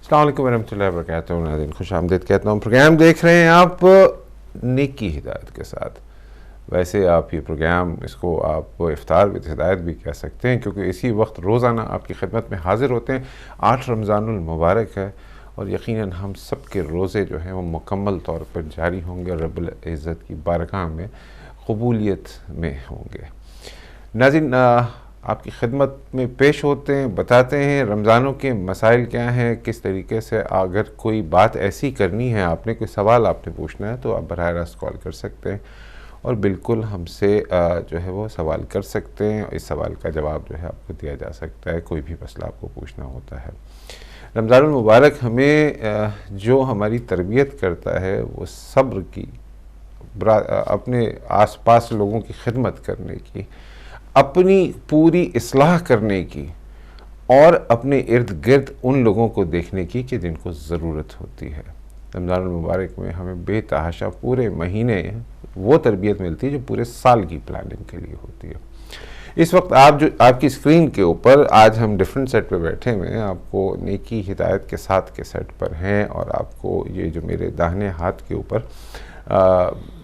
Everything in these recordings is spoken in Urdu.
السلام علیکم ورحمۃ اللہ وبرکاتہ. ناظرین خوش آمدید کہتا ہوں. پروگرام دیکھ رہے ہیں آپ نیک کی ہدایت کے ساتھ. ویسے آپ یہ پروگرام اس کو آپ افطار وِد ہدایت بھی کہہ سکتے ہیں، کیونکہ اسی وقت روزانہ آپ کی خدمت میں حاضر ہوتے ہیں. 8 رمضان المبارک ہے اور یقیناً ہم سب کے روزے جو ہیں وہ مکمل طور پر جاری ہوں گے اور رب العزت کی بارگاہ میں قبولیت میں ہوں گے. ناظرین آپ کی خدمت میں پیش ہوتے ہیں، بتاتے ہیں رمضانوں کے مسائل کیا ہیں، کس طریقے سے اگر کوئی بات ایسی کرنی ہے، آپ نے کوئی سوال آپ نے پوچھنا ہے تو آپ براہ راست کال کر سکتے ہیں اور بالکل ہم سے جو ہے وہ سوال کر سکتے ہیں. اس سوال کا جواب جو ہے آپ کو دیا جا سکتا ہے، کوئی بھی مسئلہ آپ کو پوچھنا ہوتا ہے. رمضان المبارک ہمیں جو ہماری تربیت کرتا ہے وہ صبر کی، اپنے آس پاس لوگوں کی خدمت کرنے کی، اپنی پوری اصلاح کرنے کی اور اپنے ارد گرد ان لوگوں کو دیکھنے کی کہ جن کو ضرورت ہوتی ہے. رمضان المبارک میں ہمیں بے تحاشا پورے مہینے وہ تربیت ملتی ہے جو پورے سال کی پلاننگ کے لیے ہوتی ہے. اس وقت آپ کی اسکرین کے اوپر آج ہم ڈیفرنٹ سیٹ پہ بیٹھے ہوئے ہیں. آپ کو نیکی ہدایت کے ساتھ کے سیٹ پر ہیں اور آپ کو یہ جو میرے داہنے ہاتھ کے اوپر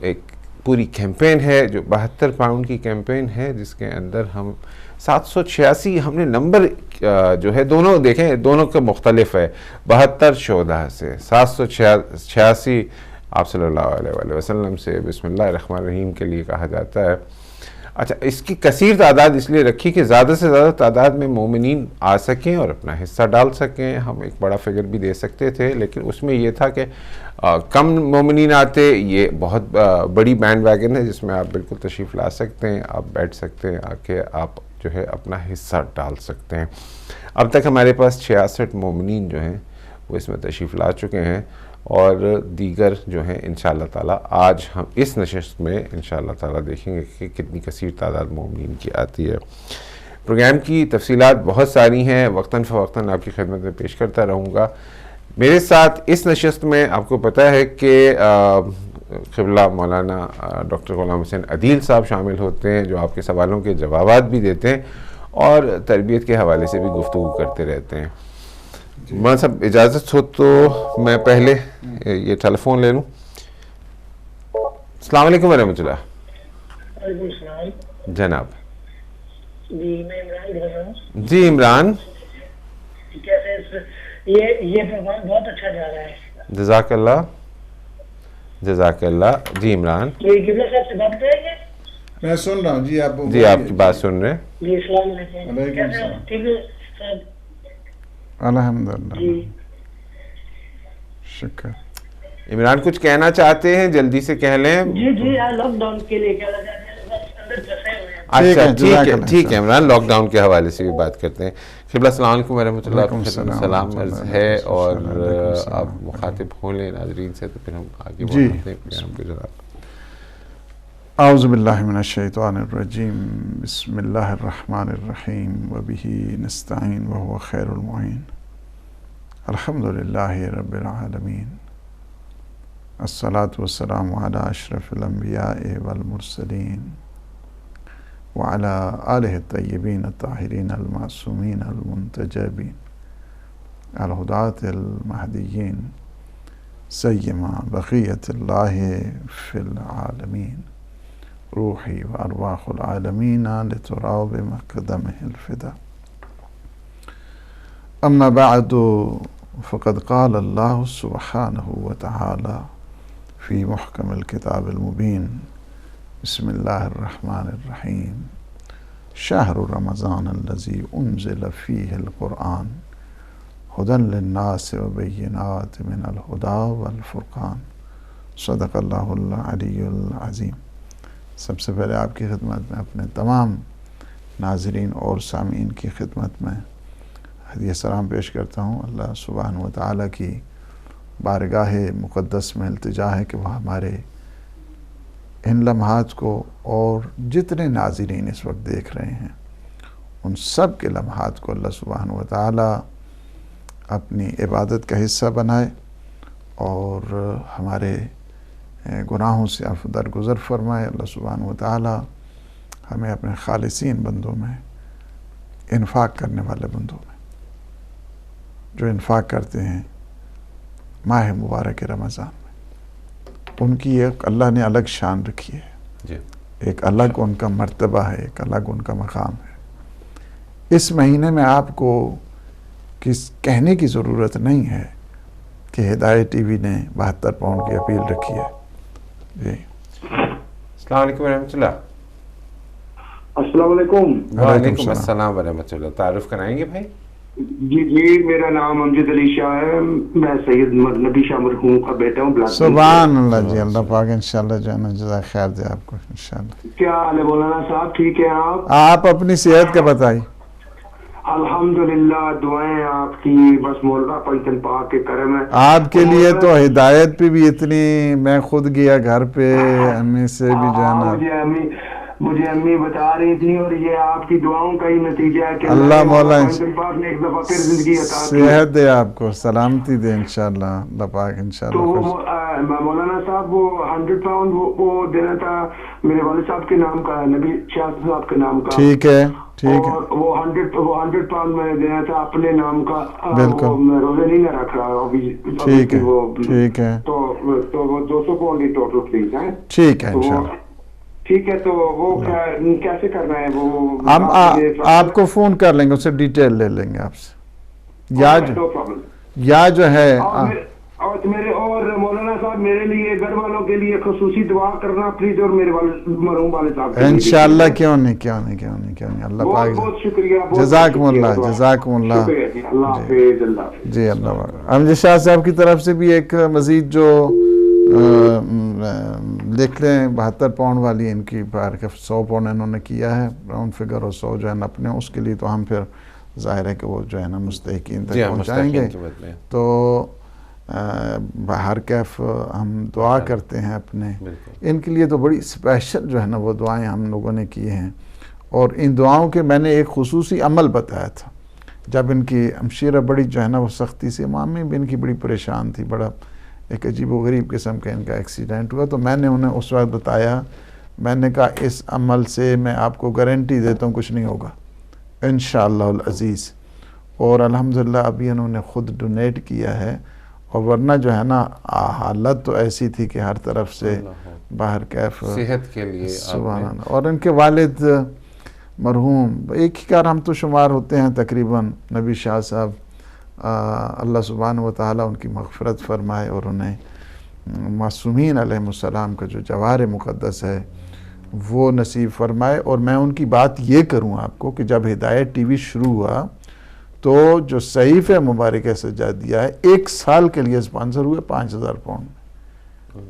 ایک پوری کیمپین ہے جو 72 پاؤنڈ کی کیمپین ہے، جس کے اندر ہم 786 ہم نے نمبر جو ہے دونوں دیکھیں، دونوں کا مختلف ہے. 72 14 سے 786 آپ صلی اللہ علیہ وآلہ وسلم سے بسم اللہ الرحمن الرحیم کے لیے کہا جاتا ہے. اچھا، اس کی کثیر تعداد اس لیے رکھی کہ زیادہ سے زیادہ تعداد میں مومنین آ سکیں اور اپنا حصہ ڈال سکیں. ہم ایک بڑا فگر بھی دے سکتے تھے، لیکن اس میں یہ تھا کہ کم مومنین آتے. یہ بہت بڑی بینڈ ویگن ہے جس میں آپ بالکل تشریف لا سکتے ہیں، آپ بیٹھ سکتے ہیں، آ کے آپ جو ہے اپنا حصہ ڈال سکتے ہیں. اب تک ہمارے پاس 66 مومنین جو ہیں وہ اس میں تشریف لا چکے ہیں اور دیگر جو ہیں انشاءاللہ تعالیٰ آج ہم اس نشست میں انشاءاللہ تعالیٰ دیکھیں گے کہ کتنی کثیر تعداد مومنین کی آتی ہے. پروگرام کی تفصیلات بہت ساری ہیں، وقتاً فوقتاً آپ کی خدمت میں پیش کرتا رہوں گا. میرے ساتھ اس نشست میں آپ کو پتہ ہے کہ قبلہ مولانا ڈاکٹر غلام حسین عدیل صاحب شامل ہوتے ہیں، جو آپ کے سوالوں کے جوابات بھی دیتے ہیں اور تربیت کے حوالے سے بھی گفتگو کرتے رہتے ہیں. مولانا صاحب اجازت ہو تو میں پہلے یہ ٹیلی فون لے لوں. السلام علیکم ورحمۃ اللہ. وعلیکم السلام جناب. جی میں عمران بول رہا ہوں. جی عمران. کیسے یہ پروگرام بہت اچھا جا رہا ہے. جزاک اللہ جزاک اللہ. جی عمران. یہ قبلہ صاحب سے بات کریں گے؟ میں سن رہا ہوں. جی آپ جی آپ کی بات سن رہے ہیں. جی السلام علیکم. وعلیکم السلام. ٹھیک ہے صاحب. الحمدللہ. جی شکر. عمران کچھ کہنا چاہتے ہیں؟ جلدی سے کہہ لیں. جی لاک ڈاؤن کے لیے کیا لگا بس اندر پھنسے ہوئے ہیں. اچھا ٹھیک ہے عمران، لاک ڈاؤن کے حوالے سے بھی بات کرتے ہیں. قبلہ السلام علیکم ورحمۃ اللہ. وعلیکم سلام عرض ہے اور السلام. آپ مخاطب ہوں لیں ناظرین سے تو پھر ہم آگے جی. بڑھتے ہیں پروگرام کے جناب. اعوذ باللہ من الشیطان الرجیم. بسم اللہ الرحمن الرحیم وبہ نستعین وہو خیر المعین. الحمدللہ رب العالمین. الصلاۃ والسلام علی اشرف الانبیاء والمرسلین وعلی آلہ الطیبین الطاہرین المعصومین المنتجبین الہداۃ المہدیین سیما بقیت اللہ فی العالمین روحی و ارواح العالمین لتراب مقدمہ الفدا. اما بعد فقد قال اللہ سبحانہ وتعالی فی محکم الکتاب المبین. بسم اللہ الرحمن الرحیم. شہر رمضان الذی انزل فیہ القرآن ہدی للناس وبینات من الہدی والفرقان. صدق اللہ العلی العظیم. سب سے پہلے آپ کی خدمت میں اپنے تمام ناظرین اور سامعین کی خدمت میں ہدیہ سلام پیش کرتا ہوں. اللہ سبحانہ وتعالی کی بارگاہ مقدس میں التجا ہے کہ وہ ہمارے ان لمحات کو اور جتنے ناظرین اس وقت دیکھ رہے ہیں ان سب کے لمحات کو اللہ سبحانہ وتعالی اپنی عبادت کا حصہ بنائے اور ہمارے گناہوں سے عفو درگزر فرمائے. اللہ سبحانہ وتعالی ہمیں اپنے خالصین بندوں میں، انفاق کرنے والے بندوں میں جو انفاق کرتے ہیں ماہ مبارک رمضان میں، ان کی ایک اللہ نے الگ شان رکھی ہے، جی ایک الگ ان کا مرتبہ ہے، ایک الگ ان کا مقام ہے۔ اس مہینے میں آپ کو کہنے کی ضرورت نہیں ہے کہ ہدایت ٹی وی نے 72 پاؤنڈ کی اپیل رکھی ہے۔ جی السلام علیکم ورحمۃ اللہ۔ السلام علیکم۔ وعلیکم السلام ورحمۃ اللہ۔ تعارف کرائیں گے بھائی؟ جی میرا نام امجد علی شاہ ہے، میں سید نبی شاہ مرحوم کا بیٹا ہوں۔ سبحان اللہ جی، اللہ پاک انشاءاللہ جو ہے نا جزائے خیر دے آپ کو انشاءاللہ۔ کیا حال ہے مولانا صاحب، ٹھیک ہے آپ اپنی صحت کا بتائیے۔ الحمدللہ، دعائیں آپ کی، بس مولانا پنچن پاک کے کرم ہے۔ آپ کے لیے تو ہدایت پہ بھی اتنی، میں خود گیا گھر پہ، امی سے بھی جانا، مجھے امی بتا رہی تھی، اور یہ آپ کی دعاؤں کا ہی نتیجہ ہے کہ اللہ مولا پنچن پاک نے ایک دفعہ پھر زندگی عطا کی، صحت دے آپ کو، سلامتی دے انشاءاللہ، اللہ پاک تو انشاءاللہ۔ مولانا صاحب وہ 100 پاؤنڈ وہ دینا تھا میرے والد صاحب کے نام کا، نبی شاہ صاحب کے نام کا، ٹھیک ہے ٹھیک ہے، اور وہ 100 پاؤنڈ میں نے دینا تھا اپنے نام کا، بالکل، میں روزے نہیں نہ رکھ رہا ابھی، ٹھیک ہے ٹھیک ہے، تو وہ 200 پاؤنڈ ہی ٹوٹل پلیز ہے، ٹھیک ہے انشاءاللہ۔ ٹھیک ہے، تو وہ کیسے کرنا ہے وہ؟ ہم آپ کو فون کر لیں گے، اس سے ڈیٹیل لے لیں گے آپ سے، یا جو ہے اور میرے اور مولانا صاحب میرے لیے، گھر والوں کے لیے خصوصی دعا کرنا پلیز، اور میرے مرحوم والد صاحب انشاءاللہ، کیوں نہیں، اللہ پاک بہت شکریہ، جزاکم اللہ، جزاکم اللہ، اللہ حافظ، اللہ حافظ جی اللہ پاک۔ امجد شاہ صاحب کی طرف سے بھی ایک مزید جو لکھ لیں 72 پاؤنڈ والی، ان کی بار کے 100 پاؤنڈ انہوں نے کیا ہے راؤنڈ فگر، اور 100 جو ہے نا اپنے، اس کے لیے تو ہم پھر ظاہر ہے کہ وہ جو ہے نا مستحقین تک پہنچائیں گے، تو ہر کیف ہم دعا کرتے ہیں اپنے ان کے لیے، تو بڑی اسپیشل جو ہے نا وہ دعائیں ہم لوگوں نے کی ہیں، اور ان دعاؤں کے میں نے ایک خصوصی عمل بتایا تھا، جب ان کی ہمشیرہ بڑی جو ہے نا وہ سختی سے، مامی بھی ان کی بڑی پریشان تھی، بڑا ایک عجیب و غریب قسم کا ان کا ایکسیڈنٹ ہوا، تو میں نے انہیں اس وقت بتایا، میں نے کہا اس عمل سے میں آپ کو گارنٹی دیتا ہوں کچھ نہیں ہوگا انشاءاللہ العزیز، اور الحمدللہ ابھی انہوں نے خود ڈونیٹ کیا ہے، اور ورنہ جو ہے نا حالت تو ایسی تھی کہ ہر طرف سے باہر کیف صحت کے لیے سبحان اللہ، اور ان کے والد مرحوم ایک ہی کار ہم تو شمار ہوتے ہیں تقریباً، نبی شاہ صاحب، اللہ سبحانہ و تعالیٰ ان کی مغفرت فرمائے، اور انہیں معصومین علیہ السلام کا جو جوار مقدس ہے وہ نصیب فرمائے۔ اور میں ان کی بات یہ کروں آپ کو کہ جب ہدایت ٹی وی شروع ہوا تو جو صحیفہ مبارکہ سجادیہ ہے 1 سال کے لیے اسپانسر ہوئے 5000 پاؤنڈ،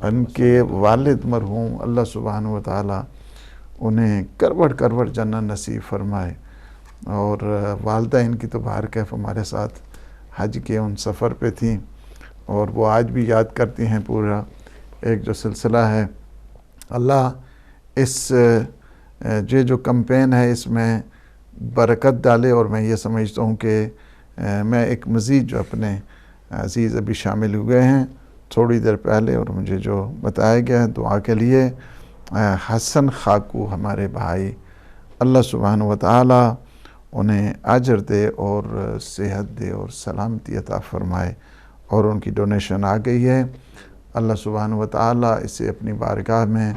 ان کے والد مرحوم اللہ سبحانہ و تعالیٰ انہیں کروڑ جنت نصیب فرمائے، اور والدہ ان کی تو باہر کیف ہمارے ساتھ حج کے ان سفر پہ تھیں، اور وہ آج بھی یاد کرتی ہیں پورا ایک جو سلسلہ ہے۔ اللہ اس جو کمپین ہے اس میں برکت ڈالے، اور میں یہ سمجھتا ہوں کہ میں ایک مزید جو اپنے عزیز ابھی شامل ہوئے ہیں تھوڑی دیر پہلے، اور مجھے جو بتایا گیا ہے دعا کے لیے، حسن خاکو ہمارے بھائی، اللہ سبحانہ و تعالیٰ انہیں اجر دے اور صحت دے اور سلامتی عطا فرمائے، اور ان کی ڈونیشن آ گئی ہے، اللہ سبحانہ و تعالیٰ اسے اپنی بارگاہ میں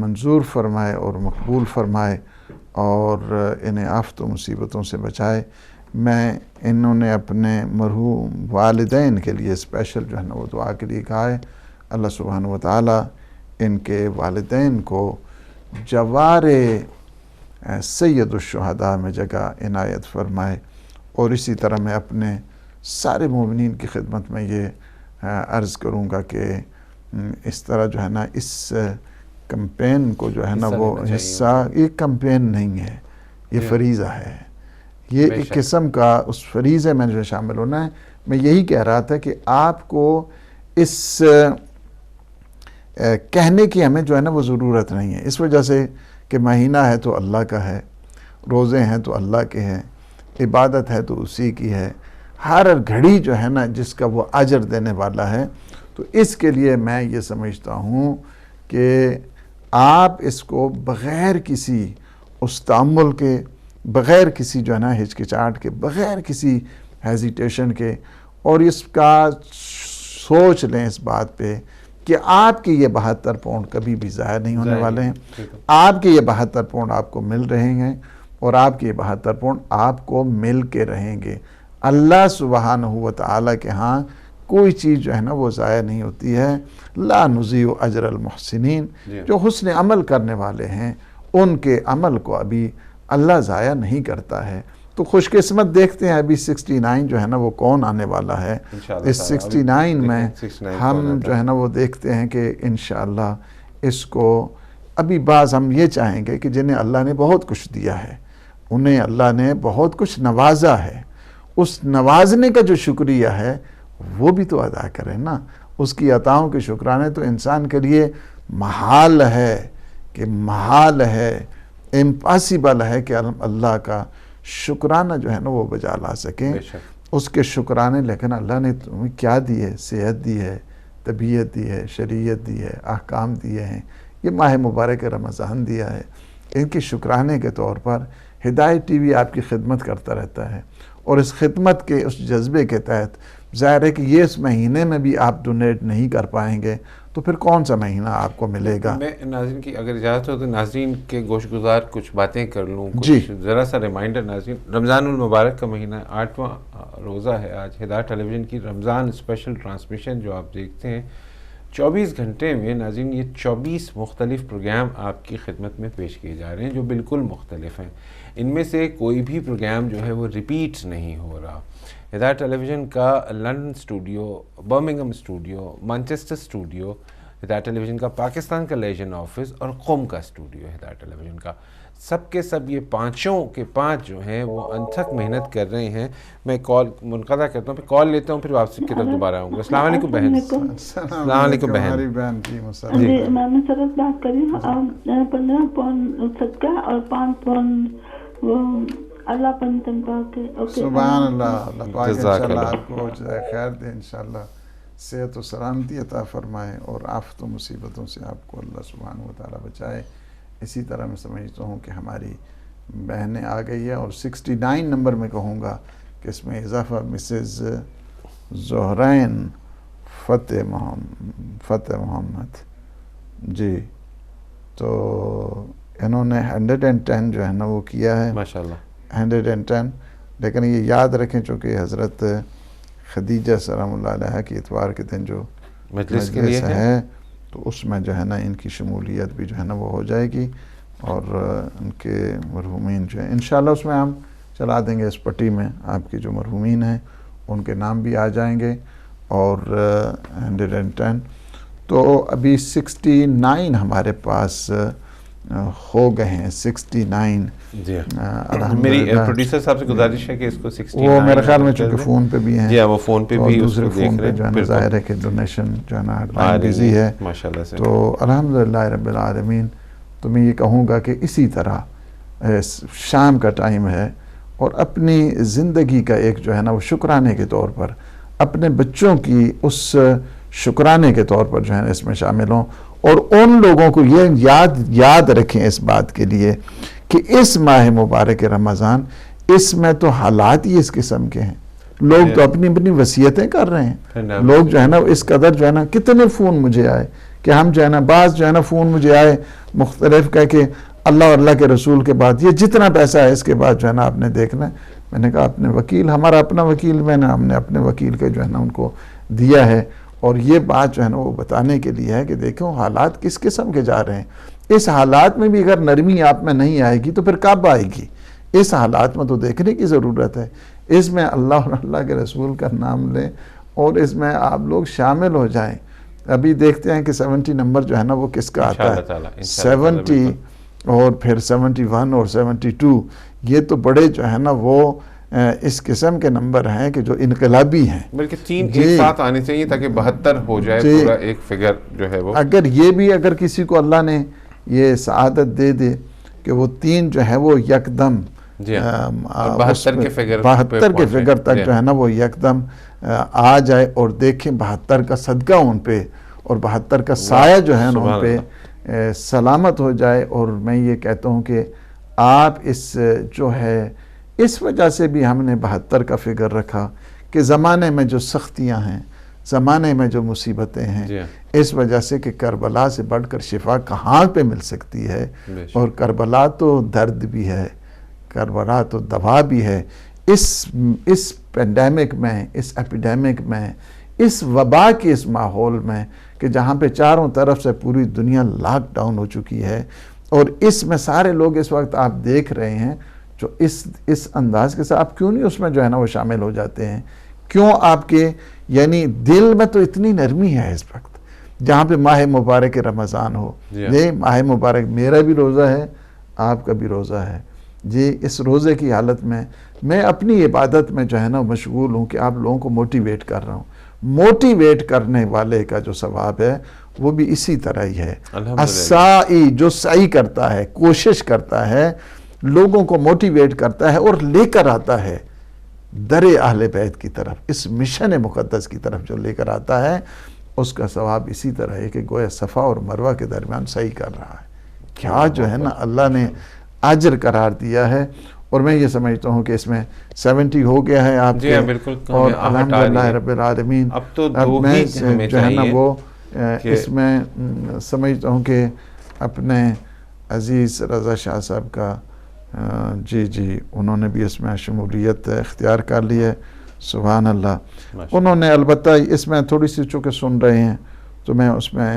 منظور فرمائے اور مقبول فرمائے، اور انہیں آفت و مصیبتوں سے بچائے۔ میں انہوں نے اپنے مرحوم والدین کے لیے اسپیشل جو ہے نا وہ دعا کے لیے کہا ہے، اللہ سبحانہ و تعالیٰ ان کے والدین کو جوار سید الشہداء میں جگہ عنایت فرمائے، اور اسی طرح میں اپنے سارے مومنین کی خدمت میں یہ عرض کروں گا کہ اس طرح جو ہے نا اس کمپین کو جو ہے نا وہ حصہ، یہ کمپین نہیں ہے، یہ فریضہ ہے، یہ ایک قسم کا اس فریضے میں جو شامل ہونا ہے۔ میں یہی کہہ رہا تھا کہ آپ کو اس کہنے کی ہمیں جو ہے نا وہ ضرورت نہیں ہے، اس وجہ سے کہ مہینہ ہے تو اللہ کا ہے، روزے ہیں تو اللہ کے ہیں، عبادت ہے تو اسی کی ہے، ہر گھڑی جو ہے نا جس کا وہ اجر دینے والا ہے، تو اس کے لیے میں یہ سمجھتا ہوں کہ آپ اس کو بغیر کسی اس تأمل کے، بغیر کسی جو ہے نا ہچکچاہٹ کے، بغیر کسی ہیزیٹیشن کے، اور اس کا سوچ لیں اس بات پہ کہ آپ کے یہ 72 پاؤنڈ کبھی بھی ضائع نہیں ہونے والے ہیں. آپ کے یہ 72 پاؤنڈ آپ کو مل رہے ہیں، اور آپ کے یہ 72 پاؤنڈ آپ کو مل کے رہیں گے. اللہ سبحانہ و تعالیٰ کے ہاں کوئی چیز جو ہے نا وہ ضائع نہیں ہوتی ہے. لا نضیع اجر المحسنین، جو حسن عمل کرنے والے ہیں ان کے عمل کو ابھی اللہ ضائع نہیں کرتا ہے. تو خوش قسمت دیکھتے ہیں ابھی 69 جو ہے نا وہ کون آنے والا ہے. اس 69 میں ہم جو ہے نا وہ دیکھتے ہیں کہ انشاءاللہ اس کو ابھی بعض ہم یہ چاہیں گے کہ جنہیں اللہ نے بہت کچھ دیا ہے، انہیں اللہ نے بہت کچھ نوازا ہے، اس نوازنے کا جو شکریہ ہے وہ بھی تو ادا کریں نا. اس کی عطاؤں کے شکرانے تو انسان کے لیے محال ہے، کہ محال ہے، امپاسبل ہے کہ اللہ کا شکرانہ جو ہے نا وہ بجا لا سکیں. اس کے شکرانے، لیکن اللہ نے تمہیں کیا دی ہے؟ صحت دی ہے، طبیعت دی ہے، شریعت دی ہے، احکام دیے ہیں، یہ ماہ مبارک رمضان دیا ہے. ان کے شکرانے کے طور پر ہدایت ٹی وی آپ کی خدمت کرتا رہتا ہے، اور اس خدمت کے اس جذبے کے تحت ظاہر ہے کہ یہ اس مہینے میں بھی آپ ڈونیٹ نہیں کر پائیں گے تو پھر کون سا مہینہ آپ کو ملے گا. میں ناظرین کی اگر اجازت ہو تو ناظرین کے گوش گزار کچھ باتیں کر لوں. جی ذرا سا ریمائنڈر ناظرین، رمضان المبارک کا مہینہ 8واں روزہ ہے آج. ہدایت ٹیلی ویژن کی رمضان اسپیشل ٹرانسمیشن جو آپ دیکھتے ہیں 24 گھنٹے میں ناظرین یہ 24 مختلف پروگرام آپ کی خدمت میں پیش کیے جا رہے ہیں جو بالکل مختلف ہیں. ان میں سے کوئی بھی پروگرام جو ہے وہ ریپیٹ نہیں ہو رہا. ہدایت ٹیلی ویژن کا London studio, Birmingham studio, Manchester studio ہدایت ٹیلی ویژن کا، پاکستان کا لیجن آفس اور قم کا اسٹوڈیو ہدایت ٹیلی ویژن کا، سب کے سب یہ پانچوں کے پانچ جو ہیں وہ انتھک محنت کر رہے ہیں. میں کال منقطع کرتا ہوں، پھر کال لیتا ہوں، پھر واپسی کی طرف دوبارہ آؤں گا. السلام علیکم بہن. السلام علیکم بہن. ہماری بہن کی مسئلہ. جی میں مسرت بات کر رہی ہوں. 15 پاؤنڈ صدقہ اور 5 پاؤنڈ وہ اللہ پنتن پاک ہے. سبحان اللہ. اللہ پاک انشاءاللہ آپ کو جزائے خیر دے، انشاءاللہ صحت و سلامتی عطا فرمائے، اور آفت و مصیبتوں سے آپ کو اللہ سبحانہ و تعالیٰ بچائے. اسی طرح میں سمجھتا ہوں کہ ہماری بہنیں آ گئی ہے، اور 69 نمبر میں کہوں گا کہ اس میں اضافہ مسز زہرین فتح محمد جی، تو انہوں نے 110 جو ہے نا وہ کیا ہے ماشاءاللہ 110. لیکن یہ یاد رکھیں چونکہ حضرت خدیجہ سلام اللہ علیہ کی اتوار کے دن جو مجلس کے لیے ہے تو اس میں جو ہے نا ان کی شمولیت بھی جو ہے نا وہ ہو جائے گی، اور ان کے مرحومین جو ہیں انشاءاللہ اس میں ہم چلا دیں گے. اس پٹی میں آپ کی جو مرحومین ہیں ان کے نام بھی آ جائیں گے. اور 110 تو ابھی 69 ہمارے پاس ہو گئے ہیں. 69 جی میری پروڈیوسر صاحب سے گزارش ہے کہ اس کو 69 وہ میرے خیال میں چونکہ فون پہ بھی ہیں. جی وہ فون پہ بھی دوسرے فون پہ جو ہے نا ظاہر ہے کہ ڈونیشن جو ہے نا لائن بزی ہے ماشاءاللہ سے. تو الحمدللہ رب العالمین. تو میں یہ کہوں گا کہ اسی طرح شام کا ٹائم ہے، اور اپنی زندگی کا ایک جو ہے نا وہ شکرانے کے طور پر، اپنے بچوں کی اس شکرانے کے طور پر جو ہے نا اس میں شامل ہوں. اور ان لوگوں کو یہ یاد رکھیں اس بات کے لیے کہ اس ماہ مبارک رمضان اس میں تو حالات ہی اس قسم کے ہیں. لوگ تو اپنی وصیتیں کر رہے ہیں. لوگ جو ہے نا اس قدر جو ہے نا، کتنے فون مجھے آئے کہ ہم جو ہے نا، بعض جو ہے نا فون مجھے آئے مختلف کہہ کہ اللہ اور اللہ کے رسول کے بعد یہ جتنا پیسہ ہے اس کے بعد جو ہے نا آپ نے دیکھنا ہے. میں نے کہا اپنے وکیل، ہمارا اپنا وکیل ہم نے اپنے وکیل کے جو ہے نا ان کو دیا ہے. اور یہ بات جو ہے نا وہ بتانے کے لیے ہے کہ دیکھو حالات کس قسم کے جا رہے ہیں. اس حالات میں بھی اگر نرمی آپ میں نہیں آئے گی تو پھر کب آئے گی؟ اس حالات میں تو دیکھنے کی ضرورت ہے. اس میں اللہ اور اللہ کے رسول کا نام لیں اور اس میں آپ لوگ شامل ہو جائیں. ابھی دیکھتے ہیں کہ 70 نمبر جو ہے نا وہ کس کا آتا ہے. 70 اور پھر 71 اور 72 یہ تو بڑے جو ہے نا وہ اس قسم کے نمبر ہیں کہ جو انقلابی ہیں. بلکہ 3 ایک ساتھ آنے چاہیے تاکہ 72 ہو جائے پورا ایک فگر جو ہے وہ. اگر یہ بھی اگر کسی کو اللہ نے یہ سعادت دے دے کہ وہ 3 جو ہے وہ یکدم 72 کے فگر تک جو ہے نا وہ یکدم آ جائے اور دیکھیں 72 کا صدقہ ان پہ اور 72 کا سایہ جو ہے ان پہ سلامت ہو جائے. اور میں یہ کہتا ہوں کہ آپ اس جو ہے اس وجہ سے بھی ہم نے 72 کا فگر رکھا کہ زمانے میں جو سختیاں ہیں، زمانے میں جو مصیبتیں ہیں، اس وجہ سے کہ کربلا سے بڑھ کر شفا کہاں پہ مل سکتی ہے، اور کربلا تو درد بھی ہے، کربلا تو دوا بھی ہے۔ اس پینڈیمک میں، اس ایپیڈیمک میں، اس وبا کے اس ماحول میں کہ جہاں پہ چاروں طرف سے پوری دنیا لاک ڈاؤن ہو چکی ہے، اور اس میں سارے لوگ اس وقت آپ دیکھ رہے ہیں جو اس انداز کے ساتھ آپ کیوں نہیں اس میں جو ہے نا وہ شامل ہو جاتے ہیں؟ کیوں آپ کے یعنی دل میں تو اتنی نرمی ہے اس وقت، جہاں پہ ماہ مبارک رمضان ہو، یہ ماہ مبارک میرا بھی روزہ ہے، آپ کا بھی روزہ ہے جی، اس روزے کی حالت میں میں اپنی عبادت میں جو ہے نا مشغول ہوں کہ آپ لوگوں کو موٹیویٹ کر رہا ہوں۔ موٹیویٹ کرنے والے کا جو ثواب ہے وہ بھی اسی طرح ہی ہے۔ السائی، جو سعی کرتا ہے، کوشش کرتا ہے، لوگوں کو موٹیویٹ کرتا ہے اور لے کر آتا ہے در اہل بیت کی طرف، اس مشن مقدس کی طرف جو لے کر آتا ہے، اس کا ثواب اسی طرح ہے کہ گویا صفا اور مروہ کے درمیان سعی کر رہا ہے۔ کیا جو ہے نا اللہ نے اجر قرار دیا ہے، اور میں یہ سمجھتا ہوں کہ اس میں 70 ہو گیا ہے آپ کے، اور الحمدللہ رب العالمین اب تو میں جو ہے نا وہ اس میں سمجھتا ہوں کہ اپنے عزیز رضا شاہ صاحب کا جی انہوں نے بھی اس میں شمولیت اختیار کر لی ہے، سبحان اللہ۔ انہوں نے البتہ اس میں تھوڑی سی چونکہ سن رہے ہیں تو میں اس میں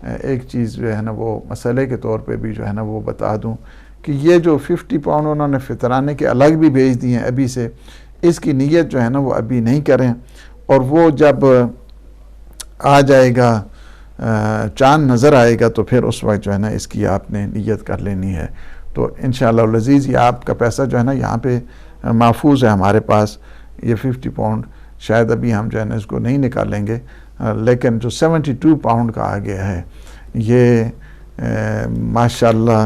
ایک چیز جو ہے نا وہ مسئلے کے طور پہ بھی جو ہے نا وہ بتا دوں کہ یہ جو 50 پاؤنڈ انہوں نے فطرانے کے الگ بھی بھیج دیے ہیں ابھی سے، اس کی نیت جو ہے نا وہ ابھی نہیں کریں، اور وہ جب آ جائے گا چاند نظر آئے گا تو پھر اس وقت جو ہے نا اس کی آپ نے نیت کر لینی ہے۔ تو انشاءاللہ العزیز یہ آپ کا پیسہ جو ہے نا یہاں پہ محفوظ ہے ہمارے پاس، یہ 50 پاؤنڈ شاید ابھی ہم جو ہے نا اس کو نہیں نکالیں گے، لیکن جو 72 پاؤنڈ کا آ گیا ہے یہ ماشاءاللہ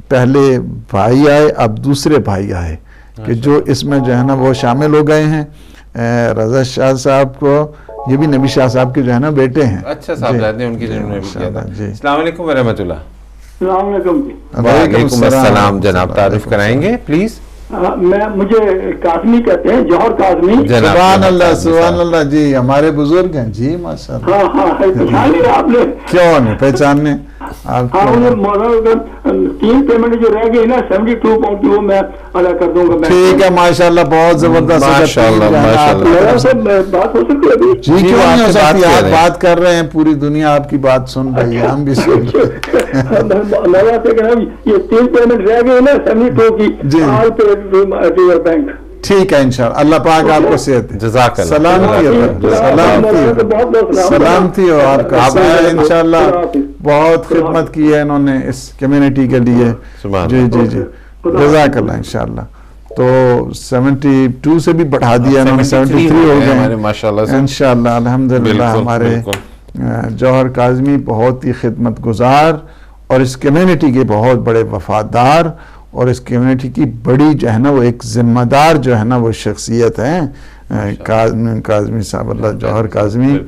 پہلے بھائی آئے اب دوسرے بھائی آئے کہ جو اس میں جو ہے نا وہ شامل ہو گئے ہیں۔ رضا شاہ صاحب کو، یہ بھی نبی شاہ صاحب کے جو ہے نا بیٹے ہیں۔ اچھا صاحب جاتے ہیں ان کی جنہوں نے بھی کیا تھا۔ السلام علیکم ورحمۃ اللہ۔ السلام علیکم جی۔ وعلیکم السلام جناب، تعریف کرائیں گے پلیز؟ مجھے قاسمی کہتے ہیں، جوہر قاسمی۔ سبحان اللہ سبحان اللہ، جی ہمارے بزرگ ہیں جی ماشاءاللہ۔ ہاں پہچان لیا آپ نے؟ کیوں نہیں پہچاننے آپ؟ مولانا 3 پیمنٹ جو رہ گئی نا 72 پاؤنڈ کی، وہ میں ادا کر دوں گا۔ ٹھیک ہے ماشاءاللہ، بہت زبردست بات ہو سکتی ہے ابھی؟ جی کیوں نہیں ہو سکتی، آپ بات کر رہے ہیں، پوری دنیا آپ کی بات سن رہی ہے، ہم بھی سن رہے ہیں۔ یہ 3 پیمنٹ رہ گئی نا 72 کی، آل پے ٹو یور بینک۔ ٹھیک ہے انشاءاللہ، اللہ پاک آپ کو صحت دے، جزاک اللہ، سلامتی ہو آپ کا۔ انشاءاللہ بہت خدمت کی ہے انہوں نے اس کمیونٹی کے لیے، جی جزاک اللہ انشاءاللہ۔ تو 72 سے بھی بڑھا دیا انہوں نے، 73 ہو گئے انشاءاللہ الحمدللہ۔ ہمارے جوہر کاظمی بہت ہی خدمت گزار اور اس کمیونٹی کے بہت بڑے وفادار، اور اس کمیونٹی کی بڑی جو ہے نا وہ ایک ذمہ دار جو ہے نا وہ شخصیت ہیں کاظمی صاحب، اللہ جوہر کاظمی،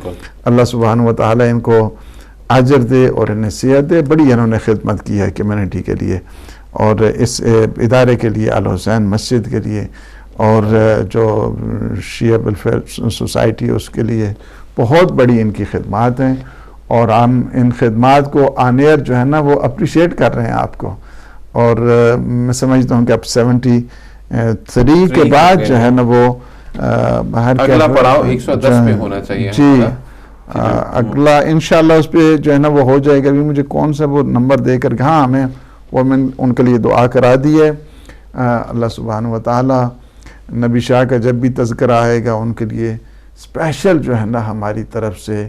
اللہ سبحانہ و تعالی ان کو اجر دے اور انہیں صحت دے۔ بڑی انہوں نے خدمت کی ہے کمیونٹی کے لیے اور اس ادارے کے لیے، الحسین مسجد کے لیے، اور جو شیعہ ویلفیئر سوسائٹی اس کے لیے بہت بڑی ان کی خدمات ہیں، اور ہم ان خدمات کو آن ایئر جو ہے نا وہ اپریشیٹ کر رہے ہیں آپ کو۔ اور میں سمجھتا ہوں کہ اب 73 کے بعد جو ہے نا وہ اگلا پڑاؤ 110 پہ ہونا چاہیے جی، اگلا انشاءاللہ اس پہ جو ہے نا وہ ہو جائے گا۔ ابھی مجھے کون سا وہ نمبر دے کر، ہاں ہمیں وہ میں ان کے لیے دعا کرا دی ہے۔ اللہ سبحانہ و تعالی نبی شاہ کا جب بھی تذکرہ آئے گا ان کے لیے اسپیشل جو ہے نا ہماری طرف سے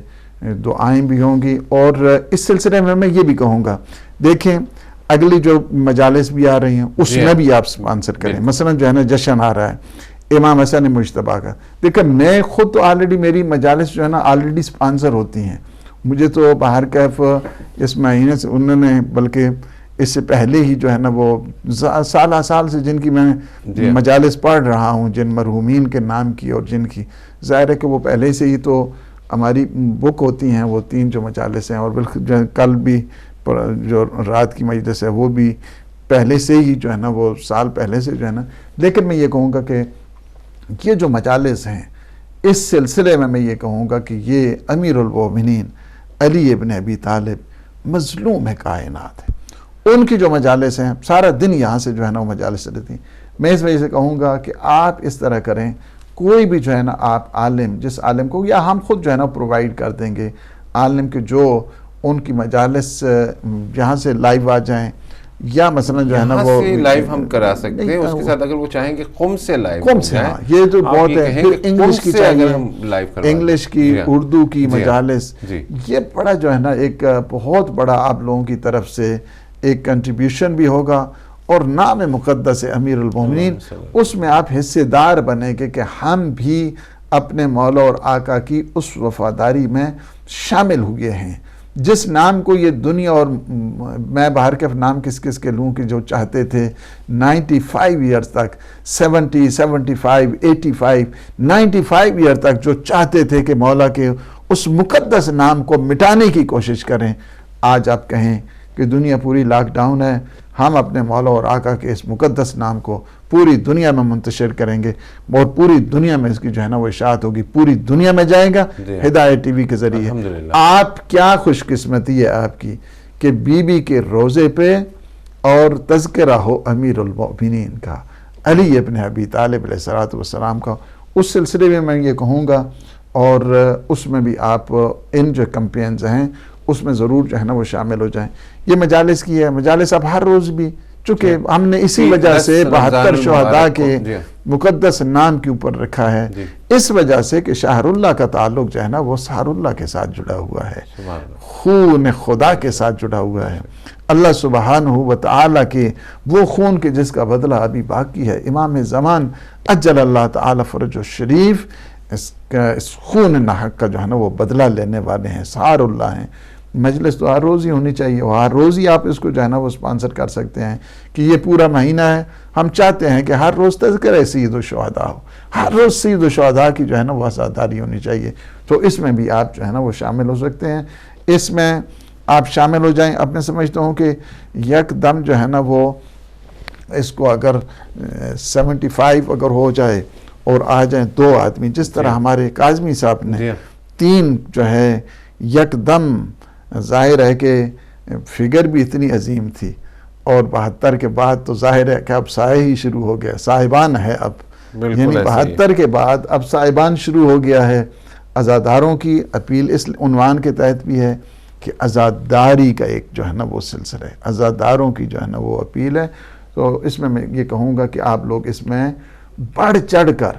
دعائیں بھی ہوں گی۔ اور اس سلسلے میں یہ بھی کہوں گا، دیکھیں اگلی جو مجالس بھی آ رہی ہیں اس میں بھی آپ سپانسر کریں۔ مثلا جو ہے نا جشن آ رہا ہے امام حسن مجتبیٰ کا، دیکھیں میں خود تو آلریڈی میری مجالس جو ہے نا آلریڈی سپانسر ہوتی ہیں، مجھے تو باہر کیف اس مہینے سے انہوں نے، بلکہ اس سے پہلے ہی جو ہے نا وہ سال سے جن کی میں مجالس پڑھ رہا ہوں، جن مرحومین کے نام کی، اور جن کی ظاہر ہے کہ وہ پہلے سے ہی تو ہماری بک ہوتی ہیں، وہ 3 جو مجالس ہیں، اور بالکل کل بھی جو رات کی مجلس ہے وہ بھی پہلے سے ہی جو ہے نا وہ سال پہلے سے جو ہے نا، لیکن میں یہ کہوں گا کہ یہ جو مجالس ہیں اس سلسلے میں یہ کہوں گا کہ یہ امیر المومنین علی ابن ابی طالب مظلوم کائنات ہے، ان کی جو مجالس ہیں سارا دن یہاں سے جو ہے نا وہ مجالس رہتی ہیں۔ میں اس وجہ سے کہوں گا کہ آپ اس طرح کریں، کوئی بھی جو ہے نا آپ عالم، جس عالم کو یا ہم خود جو ہے نا پرووائیڈ کر دیں گے، عالم کے جو ان کی مجالس یہاں سے لائیو آ جائیں، یا مثلا جو ہے نا وہ لائیو ہم کرا سکتے ہیں، اس کے ساتھ اگر وہ چاہیں کہ قم سے لائیو قم سے، ہاں یہ جو بہت ہے، پھر انگلش کی چاہیے، انگلش کی، اردو کی مجالس، یہ بڑا جو ہے نا ایک بہت بڑا آپ لوگوں کی طرف سے ایک کنٹریبیوشن بھی ہوگا، اور نام مقدس امیر المومنین اس میں آپ حصے دار بنیں گے کہ ہم بھی اپنے مولا اور آقا کی اس وفاداری میں شامل ہوئے ہیں جس نام کو یہ دنیا، اور میں باہر کے نام کس کس کے لوں کہ جو چاہتے تھے 95 ایئرز تک، 70 75 85 95 ایئر تک جو چاہتے تھے کہ مولا کے اس مقدس نام کو مٹانے کی کوشش کریں، آج آپ کہیں کہ دنیا پوری لاک ڈاؤن ہے، ہم اپنے مولا اور آقا کے اس مقدس نام کو پوری دنیا میں منتشر کریں گے، اور پوری دنیا میں اس کی جو ہے نا وہ اشاعت ہوگی، پوری دنیا میں جائے گا ہدایت ٹی وی کے ذریعے۔ آپ کیا خوش قسمتی ہے آپ کی کہ بی بی کے روزے پہ اور تذکرہ ہو امیر المومنین کا، علی ابن ابی طالب علیہ السلام کا۔ اس سلسلے میں یہ کہوں گا، اور اس میں بھی آپ ان جو کمپینز ہیں اس میں ضرور جو ہے نا وہ شامل ہو جائیں۔ یہ مجالس کی ہے، مجالس اب ہر روز بھی، چونکہ ہم نے اسی وجہ سے 72 شہداء کے مقدس نام کے اوپر رکھا ہے، اس وجہ سے کہ شہر اللہ کا تعلق جو ہے نا وہ سحر اللہ کے ساتھ جڑا ہوا ہے، خون خدا کے ساتھ جڑا ہوا ہے، اللہ سبحانہ و تعالیٰ کے وہ خون کے جس کا بدلہ ابھی باقی ہے۔ امام زمان عجل اللہ تعالیٰ فرج الشریف اس خون ناحق کا جو ہے نا وہ بدلہ لینے والے ہیں، سحر اللہ ہیں۔ مجلس تو ہر روز ہی ہونی چاہیے، اور ہر روز ہی آپ اس کو جو ہے نا وہ سپانسر کر سکتے ہیں کہ یہ پورا مہینہ ہے، ہم چاہتے ہیں کہ ہر روز تذکرہ سید الشہداء ہو، ہر روز سید الشہداء کی جو ہے نا وہ عزاداری ہونی چاہیے، تو اس میں بھی آپ جو ہے نا وہ شامل ہو سکتے ہیں، اس میں آپ شامل ہو جائیں۔ اب میں سمجھتا ہوں کہ یک دم جو ہے نا وہ اس کو اگر 75 اگر ہو جائے اور آ جائیں 2 آدمی، جس طرح ہمارے کاظمی صاحب نے 3 جو ہے یک دم، ظاہر ہے کہ فگر بھی اتنی عظیم تھی، اور 72 کے بعد تو ظاہر ہے کہ اب سائے ہی شروع ہو گیا، صاحبان ہے اب، یعنی 72 کے بعد اب صاحبان شروع ہو گیا ہے۔ عزاداروں کی اپیل اس عنوان کے تحت بھی ہے کہ عزاداری کا ایک جو ہے نا وہ سلسلہ ہے، عزاداروں کی جو ہے نا وہ اپیل ہے، تو اس میں یہ کہوں گا کہ آپ لوگ اس میں بڑھ چڑھ کر،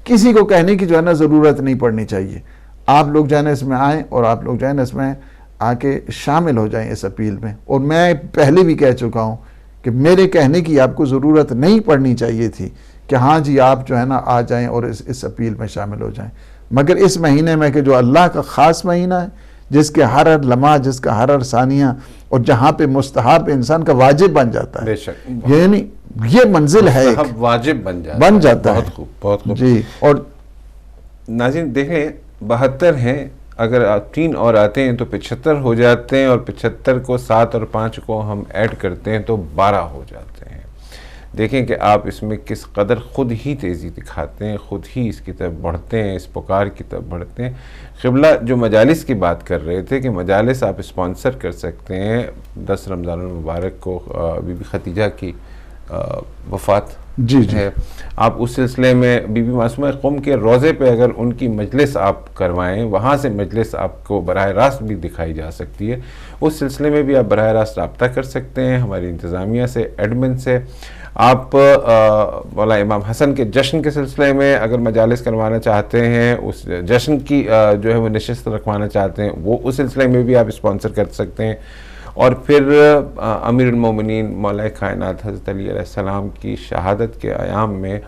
کسی کو کہنے کی جو ہے نا ضرورت نہیں پڑنی چاہیے، آپ لوگ جو ہے نا اس میں آئیں، اور آپ لوگ جو ہے نا اس میں آ کے شامل ہو جائیں اس اپیل میں۔ اور میں پہلے بھی کہہ چکا ہوں کہ میرے کہنے کی آپ کو ضرورت نہیں پڑنی چاہیے تھی کہ ہاں جی آپ جو ہے نا آ جائیں اور اس اپیل میں شامل ہو جائیں، مگر اس مہینے میں کہ جو اللہ کا خاص مہینہ ہے، جس کے ہر لمحہ، جس کا ہر ثانیہ، اور جہاں پہ مستحب انسان کا واجب بن جاتا ہے، بے شک، یعنی یہ منزل ہے، واجب بن جاتا ہے۔ بہت خوب، بہت خوب جی۔ اور ناظرین دیکھ لیں، 72 ہیں، اگر 3 اور آتے ہیں تو 75 ہو جاتے ہیں، اور 75 کو 7 اور 5 کو ہم ایڈ کرتے ہیں تو 12 ہو جاتے ہیں۔ دیکھیں کہ آپ اس میں کس قدر خود ہی تیزی دکھاتے ہیں، خود ہی اس کی طرف بڑھتے ہیں، اس پکار کی طرف بڑھتے ہیں۔ قبلہ جو مجالس کی بات کر رہے تھے کہ مجالس آپ اسپانسر کر سکتے ہیں۔ 10 رمضان المبارک کو بی بی ختیجہ کی وفات ہے، آپ اس سلسلے میں بی بی معصومہ قم کے روزے پہ اگر ان کی مجلس آپ کروائیں، وہاں سے مجلس آپ کو براہ راست بھی دکھائی جا سکتی ہے، اس سلسلے میں بھی آپ براہ راست رابطہ کر سکتے ہیں ہماری انتظامیہ سے، ایڈمن سے۔ آپ مولا امام حسن کے جشن کے سلسلے میں اگر مجالس کروانا چاہتے ہیں، اس جشن کی جو ہے وہ نشست رکھوانا چاہتے ہیں، وہ اس سلسلے میں بھی آپ اسپانسر کر سکتے ہیں۔ اور پھر امیر المومنین مولا کائنات حضرت علی علیہ السلام کی شہادت کے ایام میں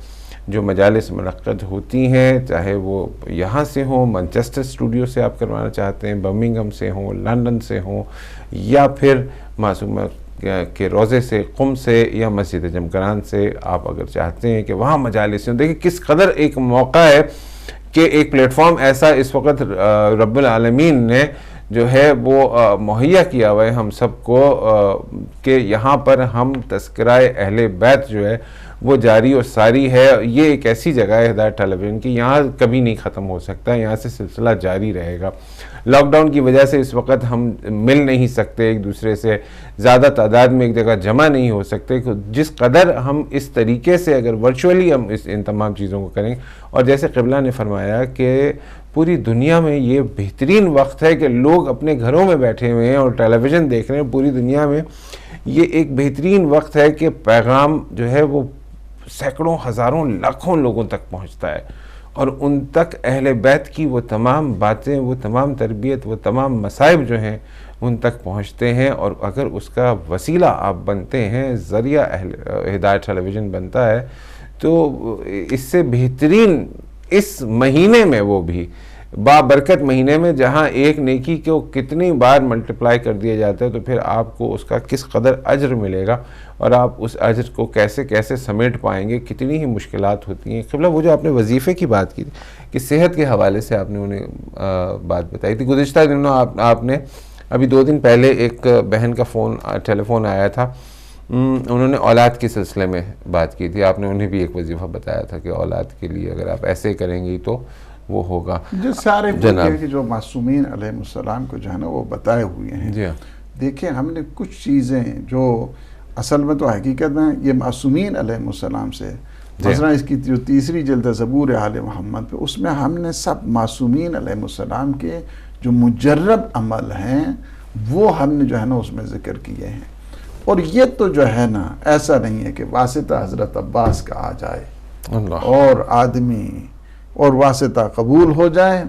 جو مجالس منعقد ہوتی ہیں، چاہے وہ یہاں سے ہوں، مانچسٹر اسٹوڈیو سے آپ کروانا چاہتے ہیں، برمنگھم سے ہوں، لندن سے ہوں، یا پھر معصومہ کے روزے سے، قم سے، یا مسجد جمکران سے آپ اگر چاہتے ہیں کہ وہاں مجالس ہوں، دیکھیں کس قدر ایک موقع ہے کہ ایک پلیٹ فارم ایسا اس وقت رب العالمین نے جو ہے وہ مہیا کیا ہوا ہے ہم سب کو کہ یہاں پر ہم تذکرہ اہل بیت جو ہے وہ جاری و ساری ہے. یہ ایک ایسی جگہ ہے ہدایت ٹیلی ویژن کی, یہاں کبھی نہیں ختم ہو سکتا, یہاں سے سلسلہ جاری رہے گا. لاک ڈاؤن کی وجہ سے اس وقت ہم مل نہیں سکتے ایک دوسرے سے, زیادہ تعداد میں ایک جگہ جمع نہیں ہو سکتے. جس قدر ہم اس طریقے سے اگر ورچولی ہم ان تمام چیزوں کو کریں, اور جیسے قبلہ نے فرمایا کہ پوری دنیا میں یہ بہترین وقت ہے کہ لوگ اپنے گھروں میں بیٹھے ہوئے ہیں اور ٹیلی ویژن دیکھ رہے ہیں, پوری دنیا میں یہ ایک بہترین وقت ہے کہ پیغام جو ہے وہ سینکڑوں ہزاروں لاکھوں لوگوں تک پہنچتا ہے, اور ان تک اہل بیت کی وہ تمام باتیں, وہ تمام تربیت, وہ تمام مصائب جو ہیں ان تک پہنچتے ہیں. اور اگر اس کا وسیلہ آپ بنتے ہیں, ذریعہ ہدایت ٹیلی ویژن بنتا ہے, تو اس سے بہترین اس مہینے میں, وہ بھی بابرکت مہینے میں, جہاں ایک نیکی کو کتنی بار ملٹیپلائی کر دیا جاتا ہے, تو پھر آپ کو اس کا کس قدر اجر ملے گا, اور آپ اس اجر کو کیسے کیسے سمیٹ پائیں گے. کتنی ہی مشکلات ہوتی ہیں. قبلہ وہ جو آپ نے وظیفے کی بات کی تھی کہ صحت کے حوالے سے آپ نے انہیں بات بتائی تھی, گزشتہ دنوں آپ نے ابھی 2 دن پہلے ایک بہن کا ٹیلی فون آیا تھا, انہوں نے اولاد کے سلسلے میں بات کی تھی. آپ نے انہیں بھی ایک وظیفہ بتایا تھا کہ اولاد کے لیے اگر آپ ایسے کریں گی تو وہ ہوگا. جو سارے کہ جو معصومین علیہ السلام کو جو ہے نا وہ بتائے ہوئے ہیں. جی دیکھیں ہم نے کچھ چیزیں جو اصل میں تو حقیقت میں یہ معصومین علیہ السلام سے, مثلا اس کی جو 3 جلد زبور آل محمد پہ, اس میں ہم نے سب معصومین علیہ السلام کے جو مجرب عمل ہیں وہ ہم نے جو ہے نا اس میں ذکر کیے ہیں. اور یہ تو جو ہے نا ایسا نہیں ہے کہ واسطہ حضرت عباس کا آ جائے اور آدمی اور واسطہ قبول ہو جائے,